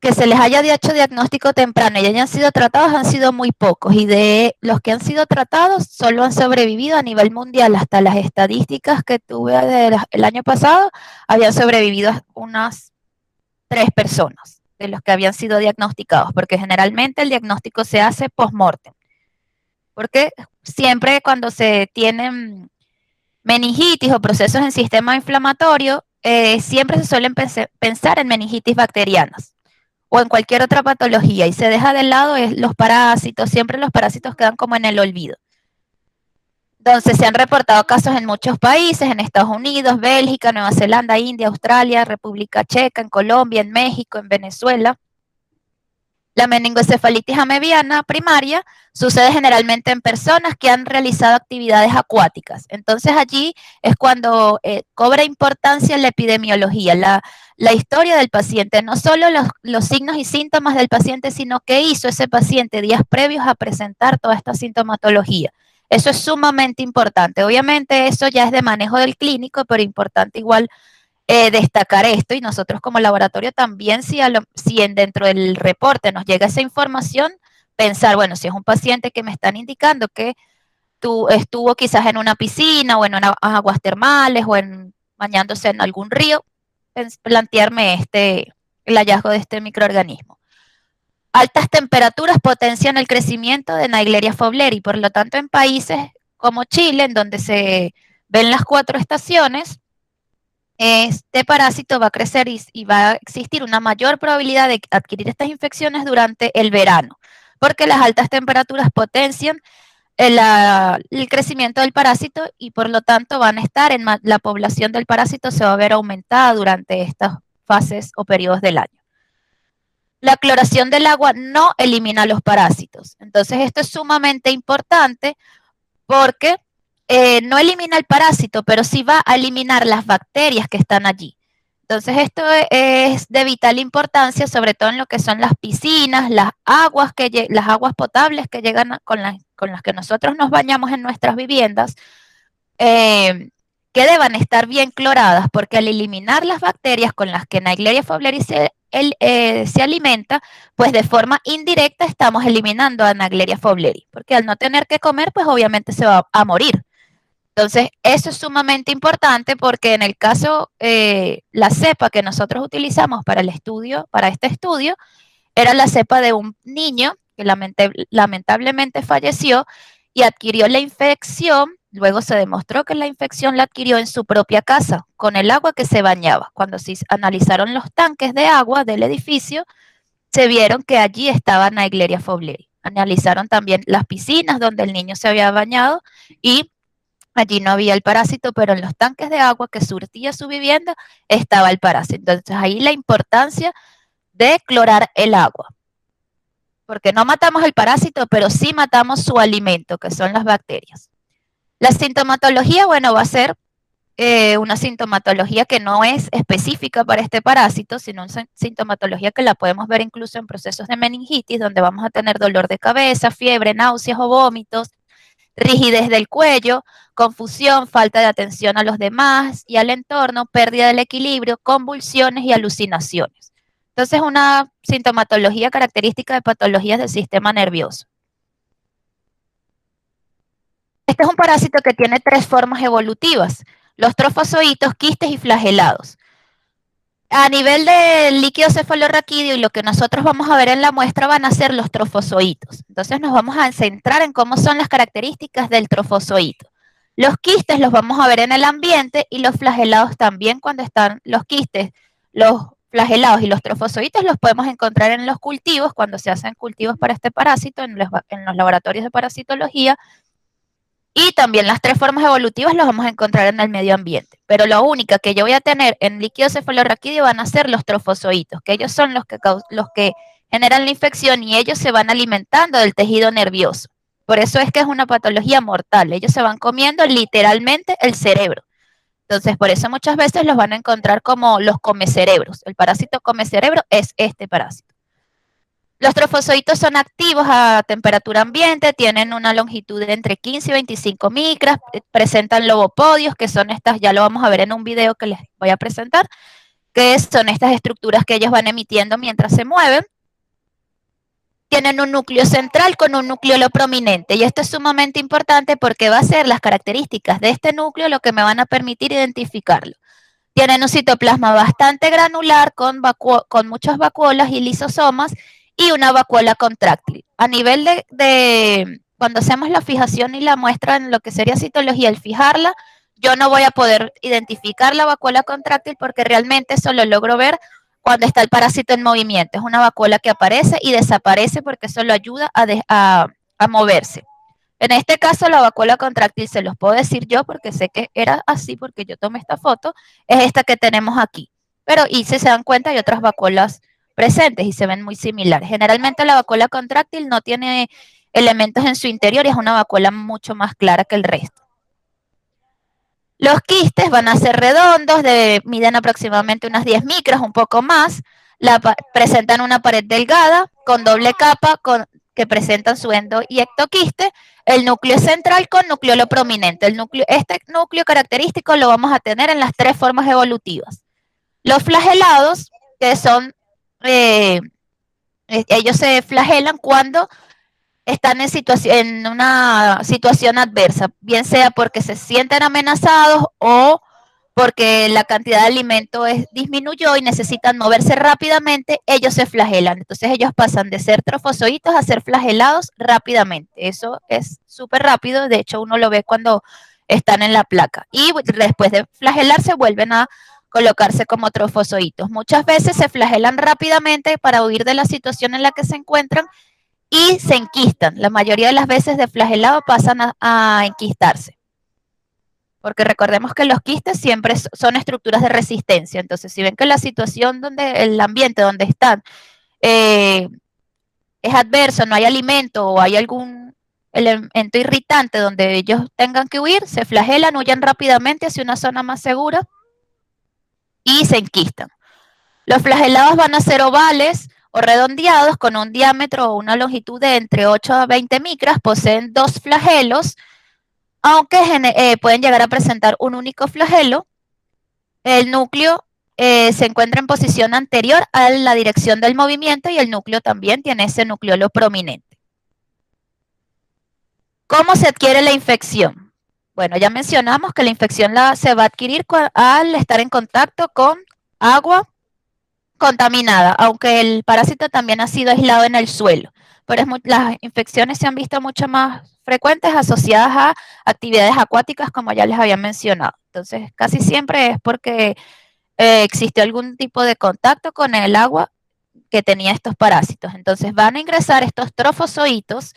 que se les haya hecho diagnóstico temprano y hayan sido tratados han sido muy pocos, y de los que han sido tratados solo han sobrevivido a nivel mundial. Hasta las estadísticas que tuve el año pasado, habían sobrevivido unas 3 personas de los que habían sido diagnosticados, porque generalmente el diagnóstico se hace post-mortem, porque siempre cuando se tienen meningitis o procesos en sistema inflamatorio, siempre se suelen pensar en meningitis bacterianas o en cualquier otra patología, y se deja de lado los parásitos. Siempre los parásitos quedan como en el olvido. Entonces se han reportado casos en muchos países, en Estados Unidos, Bélgica, Nueva Zelanda, India, Australia, República Checa, en Colombia, en México, en Venezuela. La meningoencefalitis amebiana primaria sucede generalmente en personas que han realizado actividades acuáticas. Entonces allí es cuando cobra importancia la epidemiología, la historia del paciente, no solo los signos y síntomas del paciente, sino qué hizo ese paciente días previos a presentar toda esta sintomatología. Eso es sumamente importante. Obviamente eso ya es de manejo del clínico, pero importante igual destacar esto, y nosotros como laboratorio también, si dentro del reporte nos llega esa información, pensar, bueno, si es un paciente que me están indicando que estuvo quizás en una piscina o en unas aguas termales o bañándose en algún río, plantearme el hallazgo de este microorganismo. Altas temperaturas potencian el crecimiento de Naegleria fowleri, por lo tanto en países como Chile, en donde se ven las 4 estaciones, este parásito va a crecer y va a existir una mayor probabilidad de adquirir estas infecciones durante el verano, porque las altas temperaturas potencian el crecimiento del parásito y por lo tanto van a estar la población del parásito se va a ver aumentada durante estas fases o periodos del año. La cloración del agua no elimina los parásitos. Entonces esto es sumamente importante porque no elimina el parásito, pero sí va a eliminar las bacterias que están allí. Entonces esto es de vital importancia, sobre todo en lo que son las piscinas, las aguas potables que llegan con las que nosotros nos bañamos en nuestras viviendas, que deban estar bien cloradas, porque al eliminar las bacterias con las que Naegleria fowleri se alimenta, pues de forma indirecta estamos eliminando a Naegleria fowleri, porque al no tener que comer, pues obviamente se va a morir. Entonces, eso es sumamente importante porque en el caso, la cepa que nosotros utilizamos para este estudio, era la cepa de un niño que lamentablemente falleció y adquirió la infección. Luego se demostró que la infección la adquirió en su propia casa, con el agua que se bañaba. Cuando se analizaron los tanques de agua del edificio, se vieron que allí estaba Naegleria fowleri. Analizaron también las piscinas donde el niño se había bañado y allí no había el parásito, pero en los tanques de agua que surtía su vivienda estaba el parásito. Entonces ahí la importancia de clorar el agua. Porque no matamos el parásito, pero sí matamos su alimento, que son las bacterias. La sintomatología, bueno, va a ser una sintomatología que no es específica para este parásito, sino una sintomatología que la podemos ver incluso en procesos de meningitis, donde vamos a tener dolor de cabeza, fiebre, náuseas o vómitos, rigidez del cuello, confusión, falta de atención a los demás y al entorno, pérdida del equilibrio, convulsiones y alucinaciones. Entonces, una sintomatología característica de patologías del sistema nervioso. Este es un parásito que tiene 3 formas evolutivas: los trofozoitos, quistes y flagelados. A nivel del líquido cefalorraquídeo, y lo que nosotros vamos a ver en la muestra van a ser los trofozoitos. Entonces nos vamos a centrar en cómo son las características del trofozoito. Los quistes los vamos a ver en el ambiente y los flagelados también cuando están los quistes. Los flagelados y los trofozoitos los podemos encontrar en los cultivos, cuando se hacen cultivos para este parásito, en los laboratorios de parasitología, y también las 3 formas evolutivas los vamos a encontrar en el medio ambiente. Pero lo único que yo voy a tener en líquido cefalorraquídeo van a ser los trofozoitos, que ellos son los que generan la infección y ellos se van alimentando del tejido nervioso. Por eso es que es una patología mortal. Ellos se van comiendo literalmente el cerebro. Entonces, por eso muchas veces los van a encontrar como los comecerebros. El parásito comecerebro es este parásito. Los trofozoitos son activos a temperatura ambiente, tienen una longitud de entre 15 y 25 micras, presentan lobopodios, que son estas, ya lo vamos a ver en un video que les voy a presentar, que son estas estructuras que ellos van emitiendo mientras se mueven. Tienen un núcleo central con un núcleo prominente, y esto es sumamente importante porque va a ser las características de este núcleo lo que me van a permitir identificarlo. Tienen un citoplasma bastante granular con muchas vacuolas y lisosomas, y una vacuola contráctil. A nivel de cuando hacemos la fijación y la muestra en lo que sería citología, al fijarla, yo no voy a poder identificar la vacuola contráctil porque realmente eso lo logro ver cuando está el parásito en movimiento. Es una vacuola que aparece y desaparece porque eso lo ayuda a moverse. En este caso, la vacuola contráctil, se los puedo decir yo porque sé que era así porque yo tomé esta foto, es esta que tenemos aquí. Pero, y si se dan cuenta, hay otras vacuolas presentes y se ven muy similares. Generalmente la vacuola contráctil no tiene elementos en su interior y es una vacuola mucho más clara que el resto. Los quistes van a ser redondos, miden aproximadamente unas 10 micras, un poco más. Presentan una pared delgada con doble capa que presentan su endo y ectoquiste. El núcleo central con núcleo prominente. Este núcleo característico lo vamos a tener en las 3 formas evolutivas. Los flagelados, que son ellos se flagelan cuando están en una situación adversa, bien sea porque se sienten amenazados o porque la cantidad de alimento disminuyó y necesitan moverse rápidamente, ellos se flagelan. Entonces ellos pasan de ser trofozoitos a ser flagelados rápidamente. Eso es súper rápido, de hecho uno lo ve cuando están en la placa. Y después de flagelarse vuelven a colocarse como trofozoitos. Muchas veces se flagelan rápidamente para huir de la situación en la que se encuentran y se enquistan. La mayoría de las veces de flagelado pasan a enquistarse. Porque recordemos que los quistes siempre son estructuras de resistencia. Entonces, si ven que la situación el ambiente donde están es adverso, no hay alimento o hay algún elemento irritante donde ellos tengan que huir, se flagelan, huyen rápidamente hacia una zona más segura y se enquistan. Los flagelados van a ser ovales o redondeados con un diámetro o una longitud de entre 8 a 20 micras, poseen 2 flagelos, aunque pueden llegar a presentar un único flagelo. El núcleo se encuentra en posición anterior a la dirección del movimiento y el núcleo también tiene ese nucleolo prominente. ¿Cómo se adquiere la infección? Bueno, ya mencionamos que la infección se va a adquirir al estar en contacto con agua contaminada, aunque el parásito también ha sido aislado en el suelo. Pero las infecciones se han visto mucho más frecuentes asociadas a actividades acuáticas, como ya les había mencionado. Entonces, casi siempre es porque existió algún tipo de contacto con el agua que tenía estos parásitos. Entonces, van a ingresar estos trofozoitos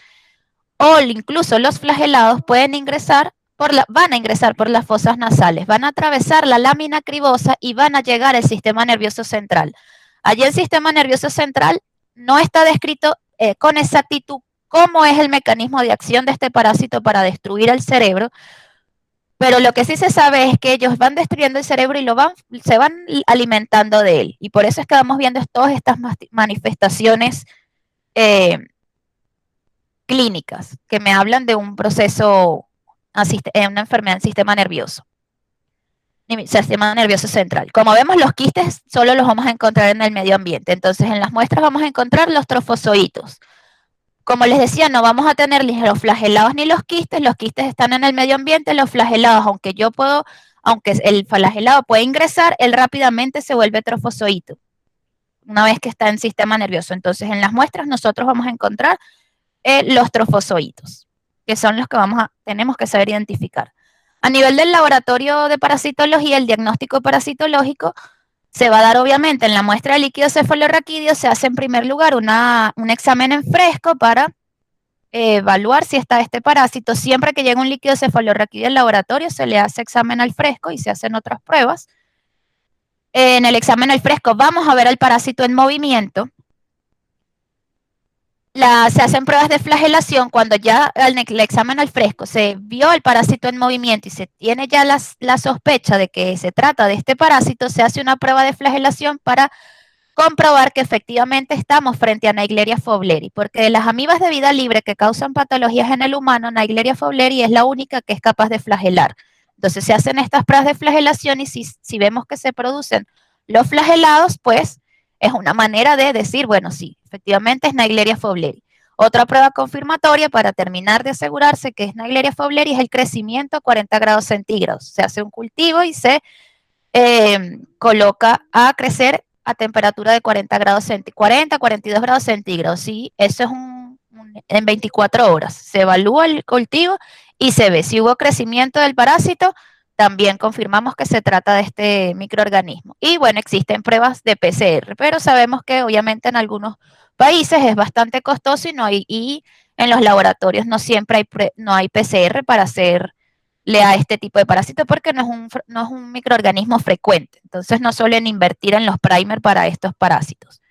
o incluso los flagelados van a ingresar por las fosas nasales, van a atravesar la lámina cribosa y van a llegar al sistema nervioso central. Allí el sistema nervioso central no está descrito con exactitud cómo es el mecanismo de acción de este parásito para destruir el cerebro, pero lo que sí se sabe es que ellos van destruyendo el cerebro y se van alimentando de él. Y por eso es que vamos viendo todas estas manifestaciones clínicas que me hablan de un proceso, una enfermedad del sistema nervioso central. Como vemos, los quistes solo los vamos a encontrar en el medio ambiente. Entonces, en las muestras vamos a encontrar los trofozoitos. Como les decía, no vamos a tener ni los flagelados ni los quistes están en el medio ambiente, los flagelados, aunque el flagelado puede ingresar, él rápidamente se vuelve trofozoito, una vez que está en sistema nervioso. Entonces, en las muestras nosotros vamos a encontrar los trofozoitos, que son los que tenemos que saber identificar. A nivel del laboratorio de parasitología, el diagnóstico parasitológico, Se va a dar obviamente en la muestra de líquido cefalorraquídeo, se hace en primer lugar un examen en fresco para evaluar si está este parásito. Siempre que llega un líquido cefalorraquídeo al laboratorio se le hace examen al fresco y se hacen otras pruebas. En el examen al fresco vamos a ver al parásito en movimiento. Se hacen pruebas de flagelación cuando ya en el examen al fresco se vio al parásito en movimiento y se tiene ya la sospecha de que se trata de este parásito, se hace una prueba de flagelación para comprobar que efectivamente estamos frente a Naegleria fowleri, porque de las amibas de vida libre que causan patologías en el humano, Naegleria fowleri es la única que es capaz de flagelar. Entonces se hacen estas pruebas de flagelación y si vemos que se producen los flagelados, pues es una manera de decir, bueno, sí, efectivamente es Naegleria fowleri. Otra prueba confirmatoria para terminar de asegurarse que es Naegleria fowleri es el crecimiento a 40 grados centígrados. Se hace un cultivo y se coloca a crecer a temperatura de 40 grados centígrados, 40, 42 grados centígrados, ¿sí? Eso es en 24 horas. Se evalúa el cultivo y se ve si hubo crecimiento del parásito, también confirmamos que se trata de este microorganismo. Y bueno, existen pruebas de PCR, pero sabemos que obviamente en algunos países es bastante costoso y en los laboratorios no siempre hay PCR para hacerle a este tipo de parásito porque no es un microorganismo frecuente. Entonces no suelen invertir en los primers para estos parásitos.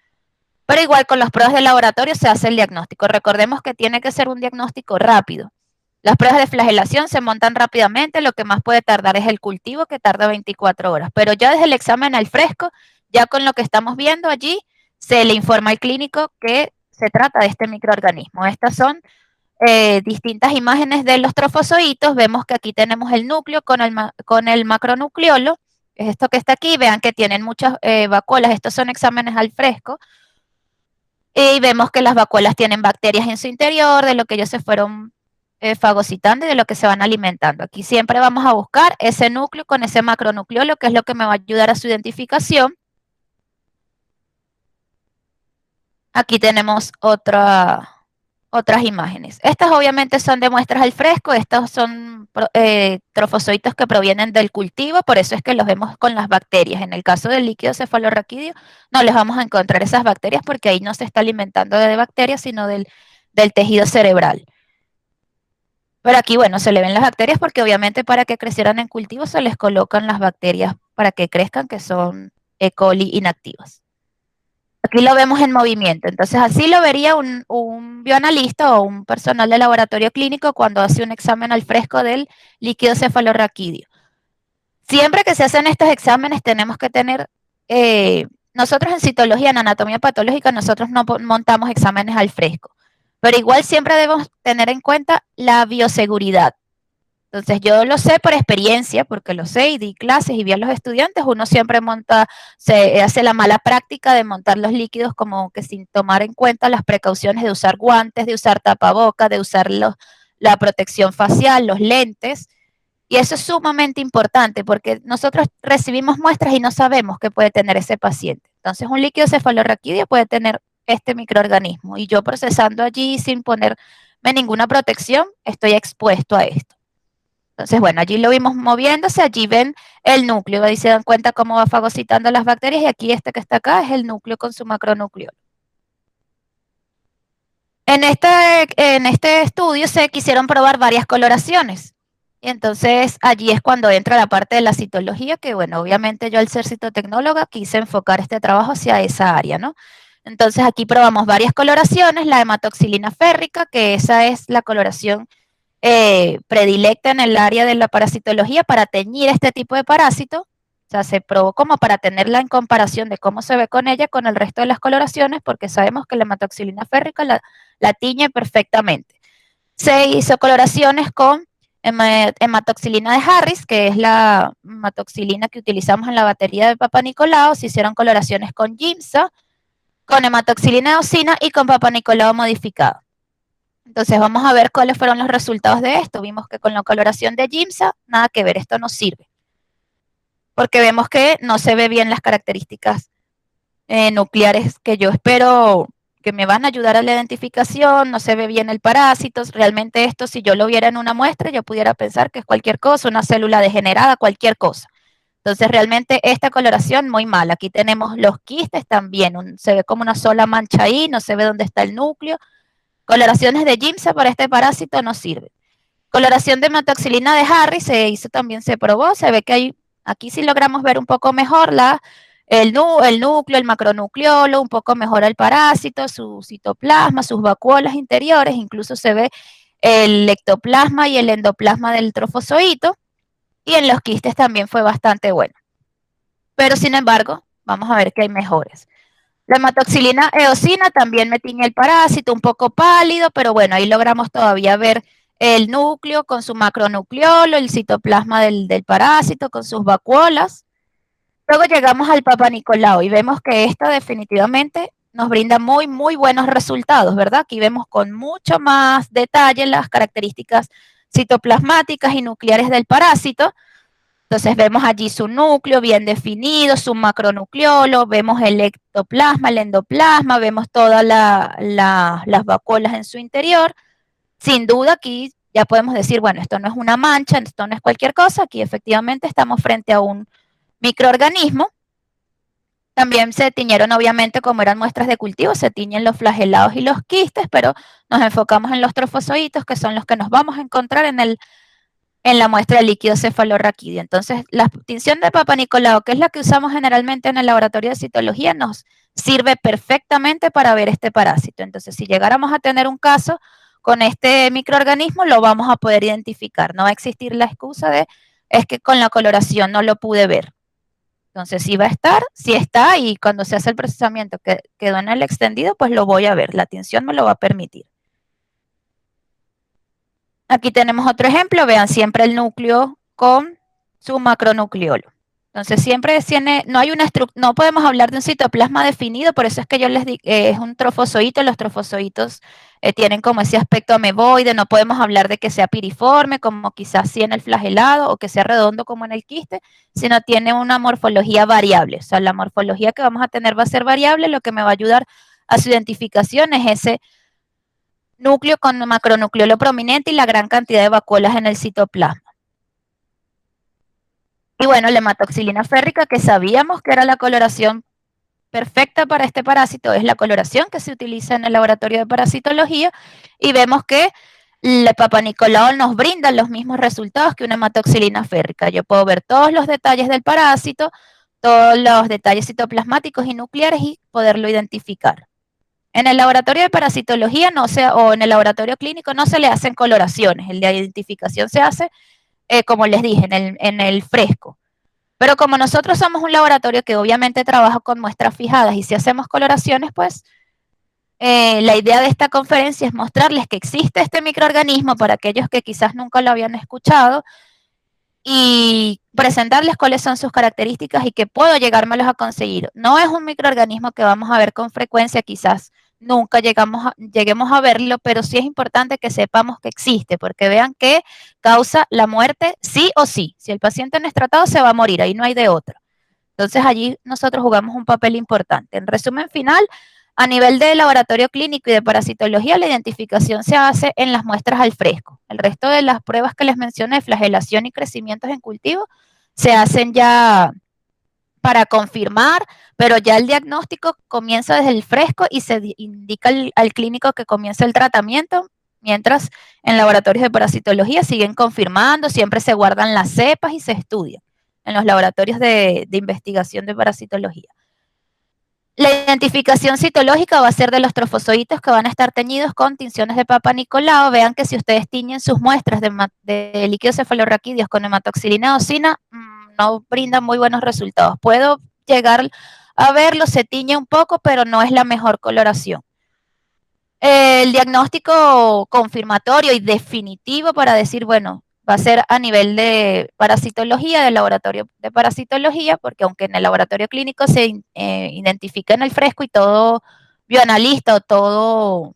Pero igual con las pruebas de laboratorio se hace el diagnóstico. Recordemos que tiene que ser un diagnóstico rápido. Las pruebas de flagelación se montan rápidamente, lo que más puede tardar es el cultivo, que tarda 24 horas. Pero ya desde el examen al fresco, ya con lo que estamos viendo allí, se le informa al clínico que se trata de este microorganismo. Estas son distintas imágenes de los trofozoitos. Vemos que aquí tenemos el núcleo con el macronucleolo, es esto que está aquí. Vean que tienen muchas vacuolas. Estos son exámenes al fresco. Y vemos que las vacuolas tienen bacterias en su interior, de lo que ellos se fueron fagocitando y de lo que se van alimentando. Aquí siempre vamos a buscar ese núcleo con ese macronucleolo, que es lo que me va a ayudar a su identificación. Aquí tenemos otras imágenes. Estas obviamente son de muestras al fresco. Estos son trofozoitos que provienen del cultivo, por eso es que los vemos con las bacterias. En el caso del líquido cefalorraquídeo no les vamos a encontrar esas bacterias porque ahí no se está alimentando de bacterias, sino del tejido cerebral. Pero aquí, bueno, se le ven las bacterias porque obviamente para que crecieran en cultivo se les colocan las bacterias para que crezcan, que son E. coli inactivas. Aquí lo vemos en movimiento. Entonces así lo vería un bioanalista o un personal de laboratorio clínico cuando hace un examen al fresco del líquido cefalorraquídeo. Siempre que se hacen estos exámenes tenemos que tener, nosotros en citología, en anatomía patológica, nosotros no montamos exámenes al fresco. Pero igual siempre debemos tener en cuenta la bioseguridad. Entonces yo lo sé por experiencia, porque lo sé y di clases y vi a los estudiantes, uno siempre se hace la mala práctica de montar los líquidos como que sin tomar en cuenta las precauciones de usar guantes, de usar tapabocas, de usar la protección facial, los lentes. Y eso es sumamente importante porque nosotros recibimos muestras y no sabemos qué puede tener ese paciente. Entonces un líquido cefalorraquídeo puede tener este microorganismo y yo procesando allí sin ponerme ninguna protección estoy expuesto a esto. Entonces, bueno, allí lo vimos moviéndose, allí ven el núcleo, ahí se dan cuenta cómo va fagocitando las bacterias y aquí este que está acá es el núcleo con su macronucleolo. En este estudio se quisieron probar varias coloraciones. Y entonces allí es cuando entra la parte de la citología, que bueno, obviamente yo al ser citotecnóloga quise enfocar este trabajo hacia esa área, ¿no? Entonces aquí probamos varias coloraciones, la hematoxilina férrica, que esa es la coloración predilecta en el área de la parasitología para teñir este tipo de parásito. O sea, se probó como para tenerla en comparación de cómo se ve con ella con el resto de las coloraciones, porque sabemos que la hematoxilina férrica la tiñe perfectamente. Se hizo coloraciones con hematoxilina de Harris, que es la hematoxilina que utilizamos en la batería de Papa Nicolau. Se hicieron coloraciones con Giemsa, con hematoxilina de eosina y con Papa Nicolau modificado. Entonces vamos a ver cuáles fueron los resultados de esto. Vimos que con la coloración de Giemsa, nada que ver, esto no sirve. Porque vemos que no se ve bien las características nucleares que yo espero que me van a ayudar a la identificación, no se ve bien el parásito. Realmente esto, si yo lo viera en una muestra, yo pudiera pensar que es cualquier cosa, una célula degenerada, cualquier cosa. Entonces, realmente esta coloración muy mala. Aquí tenemos los quistes también, se ve como una sola mancha ahí, no se ve dónde está el núcleo. Coloraciones de Giemsa para este parásito no sirven. Coloración de hematoxilina de Harris también se probó, se ve que aquí sí logramos ver un poco mejor el núcleo, el macronucleolo, un poco mejor el parásito, su citoplasma, sus vacuolas interiores, incluso se ve el ectoplasma y el endoplasma del trofozoito, y en los quistes también fue bastante bueno. Pero sin embargo, vamos a ver que hay mejores. La hematoxilina eosina también me tiñe el parásito, un poco pálido, pero bueno, ahí logramos todavía ver el núcleo con su macronucleolo, el citoplasma del parásito con sus vacuolas. Luego llegamos al Papa Nicolau y vemos que esto definitivamente nos brinda muy, muy buenos resultados, ¿verdad? Aquí vemos con mucho más detalle las características citoplasmáticas y nucleares del parásito. Entonces vemos allí su núcleo bien definido, su macronucleolo, vemos el ectoplasma, el endoplasma, vemos todas las vacuolas en su interior. Sin duda aquí ya podemos decir, bueno, esto no es una mancha, esto no es cualquier cosa, aquí efectivamente estamos frente a un microorganismo. También se tiñeron, obviamente, como eran muestras de cultivo, se tiñen los flagelados y los quistes, pero nos enfocamos en los trofozoitos, que son los que nos vamos a encontrar en la muestra de líquido cefalorraquídeo. Entonces, la tinción de Papa Nicolau, que es la que usamos generalmente en el laboratorio de citología, nos sirve perfectamente para ver este parásito. Entonces, si llegáramos a tener un caso con este microorganismo, lo vamos a poder identificar. No va a existir la excusa es que con la coloración no lo pude ver. Entonces, si va a estar, si está, y cuando se hace el procesamiento que quedó en el extendido, pues lo voy a ver. La tinción me lo va a permitir. Aquí tenemos otro ejemplo, vean siempre el núcleo con su macronucleolo. Entonces siempre no podemos hablar de un citoplasma definido, por eso es que yo les digo, es un trofozoito, los trofozoitos tienen como ese aspecto ameboide, no podemos hablar de que sea piriforme, como quizás sí en el flagelado, o que sea redondo como en el quiste, sino tiene una morfología variable. O sea, la morfología que vamos a tener va a ser variable, lo que me va a ayudar a su identificación es ese núcleo con macronucleolo prominente y la gran cantidad de vacuolas en el citoplasma. Y bueno, la hematoxilina férrica, que sabíamos que era la coloración perfecta para este parásito, es la coloración que se utiliza en el laboratorio de parasitología, y vemos que el Papa Nicolau nos brinda los mismos resultados que una hematoxilina férrica. Yo puedo ver todos los detalles del parásito, todos los detalles citoplasmáticos y nucleares y poderlo identificar. En el laboratorio de parasitología o en el laboratorio clínico no se le hacen coloraciones, el de identificación se hace, como les dije, en el fresco. Pero como nosotros somos un laboratorio que obviamente trabaja con muestras fijadas y si hacemos coloraciones, pues la idea de esta conferencia es mostrarles que existe este microorganismo para aquellos que quizás nunca lo habían escuchado y presentarles cuáles son sus características y que puedo llegármelos a conseguir. No es un microorganismo que vamos a ver con frecuencia, quizás nunca lleguemos a verlo, pero sí es importante que sepamos que existe, porque vean que causa la muerte sí o sí. Si el paciente no es tratado, se va a morir, ahí no hay de otro. Entonces allí nosotros jugamos un papel importante. En resumen final, a nivel de laboratorio clínico y de parasitología, la identificación se hace en las muestras al fresco. El resto de las pruebas que les mencioné, flagelación y crecimientos en cultivo, se hacen ya para confirmar, pero ya el diagnóstico comienza desde el fresco y se indica al clínico que comienza el tratamiento, mientras en laboratorios de parasitología siguen confirmando, siempre se guardan las cepas y se estudian en los laboratorios de investigación de parasitología. La identificación citológica va a ser de los trofozoitos que van a estar teñidos con tinciones de Papa Nicolau. Vean que si ustedes tiñen sus muestras de líquidos cefalorraquídeos con hematoxilina eosina, no brindan muy buenos resultados. Puedo llegar a verlo, se tiñe un poco, pero no es la mejor coloración. El diagnóstico confirmatorio y definitivo para decir, bueno, va a ser a nivel de parasitología, del laboratorio de parasitología, porque aunque en el laboratorio clínico se identifica en el fresco y todo bioanalista o todo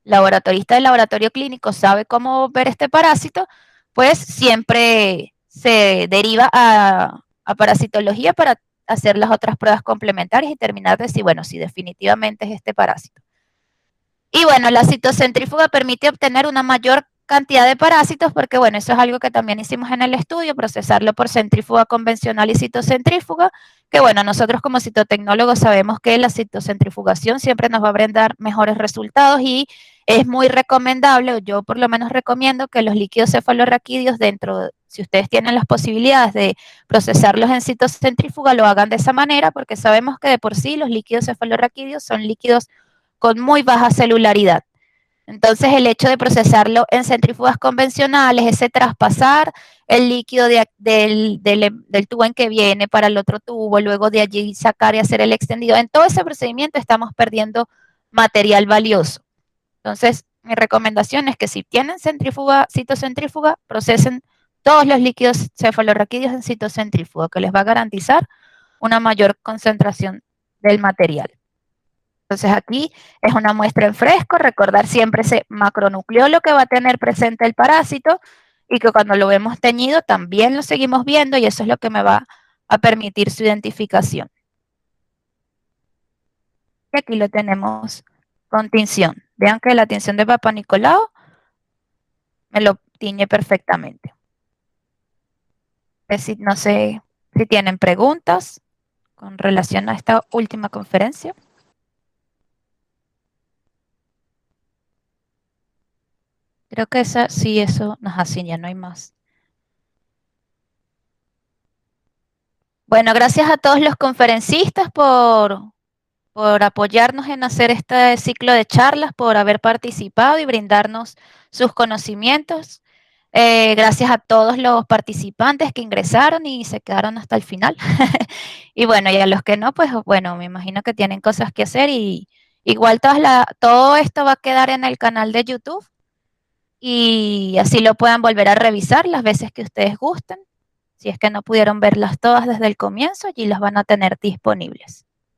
laboratorista del laboratorio clínico sabe cómo ver este parásito, pues siempre se deriva a parasitología para hacer las otras pruebas complementarias y terminar de decir, bueno, si definitivamente es este parásito. Y bueno, la citocentrífuga permite obtener una mayor cantidad de parásitos, porque bueno, eso es algo que también hicimos en el estudio, procesarlo por centrífuga convencional y citocentrífuga, que bueno, nosotros como citotecnólogos sabemos que la citocentrifugación siempre nos va a brindar mejores resultados y es muy recomendable, yo por lo menos recomiendo que los líquidos cefalorraquídeos si ustedes tienen las posibilidades de procesarlos en citocentrífuga, lo hagan de esa manera, porque sabemos que de por sí los líquidos cefalorraquídeos son líquidos con muy baja celularidad. Entonces, el hecho de procesarlo en centrífugas convencionales, ese traspasar el líquido del tubo en que viene para el otro tubo, luego de allí sacar y hacer el extendido, en todo ese procedimiento estamos perdiendo material valioso. Entonces, mi recomendación es que si tienen citocentrífuga, procesen todos los líquidos cefalorraquídeos en citocentrífuga, que les va a garantizar una mayor concentración del material. Entonces aquí es una muestra en fresco, recordar siempre ese macronucleolo que va a tener presente el parásito y que cuando lo vemos teñido también lo seguimos viendo y eso es lo que me va a permitir su identificación. Y aquí lo tenemos con tinción. Vean que la tinción de Papa Nicolau me lo tiñe perfectamente. No sé si tienen preguntas con relación a esta última conferencia. Creo que sí, eso nos hace, ya no hay más. Bueno, gracias a todos los conferencistas por apoyarnos en hacer este ciclo de charlas, por haber participado y brindarnos sus conocimientos. Gracias a todos los participantes que ingresaron y se quedaron hasta el final. Y bueno, y a los que no, pues bueno, me imagino que tienen cosas que hacer y igual todo esto va a quedar en el canal de YouTube y así lo puedan volver a revisar las veces que ustedes gusten. Si es que no pudieron verlas todas desde el comienzo, allí las van a tener disponibles.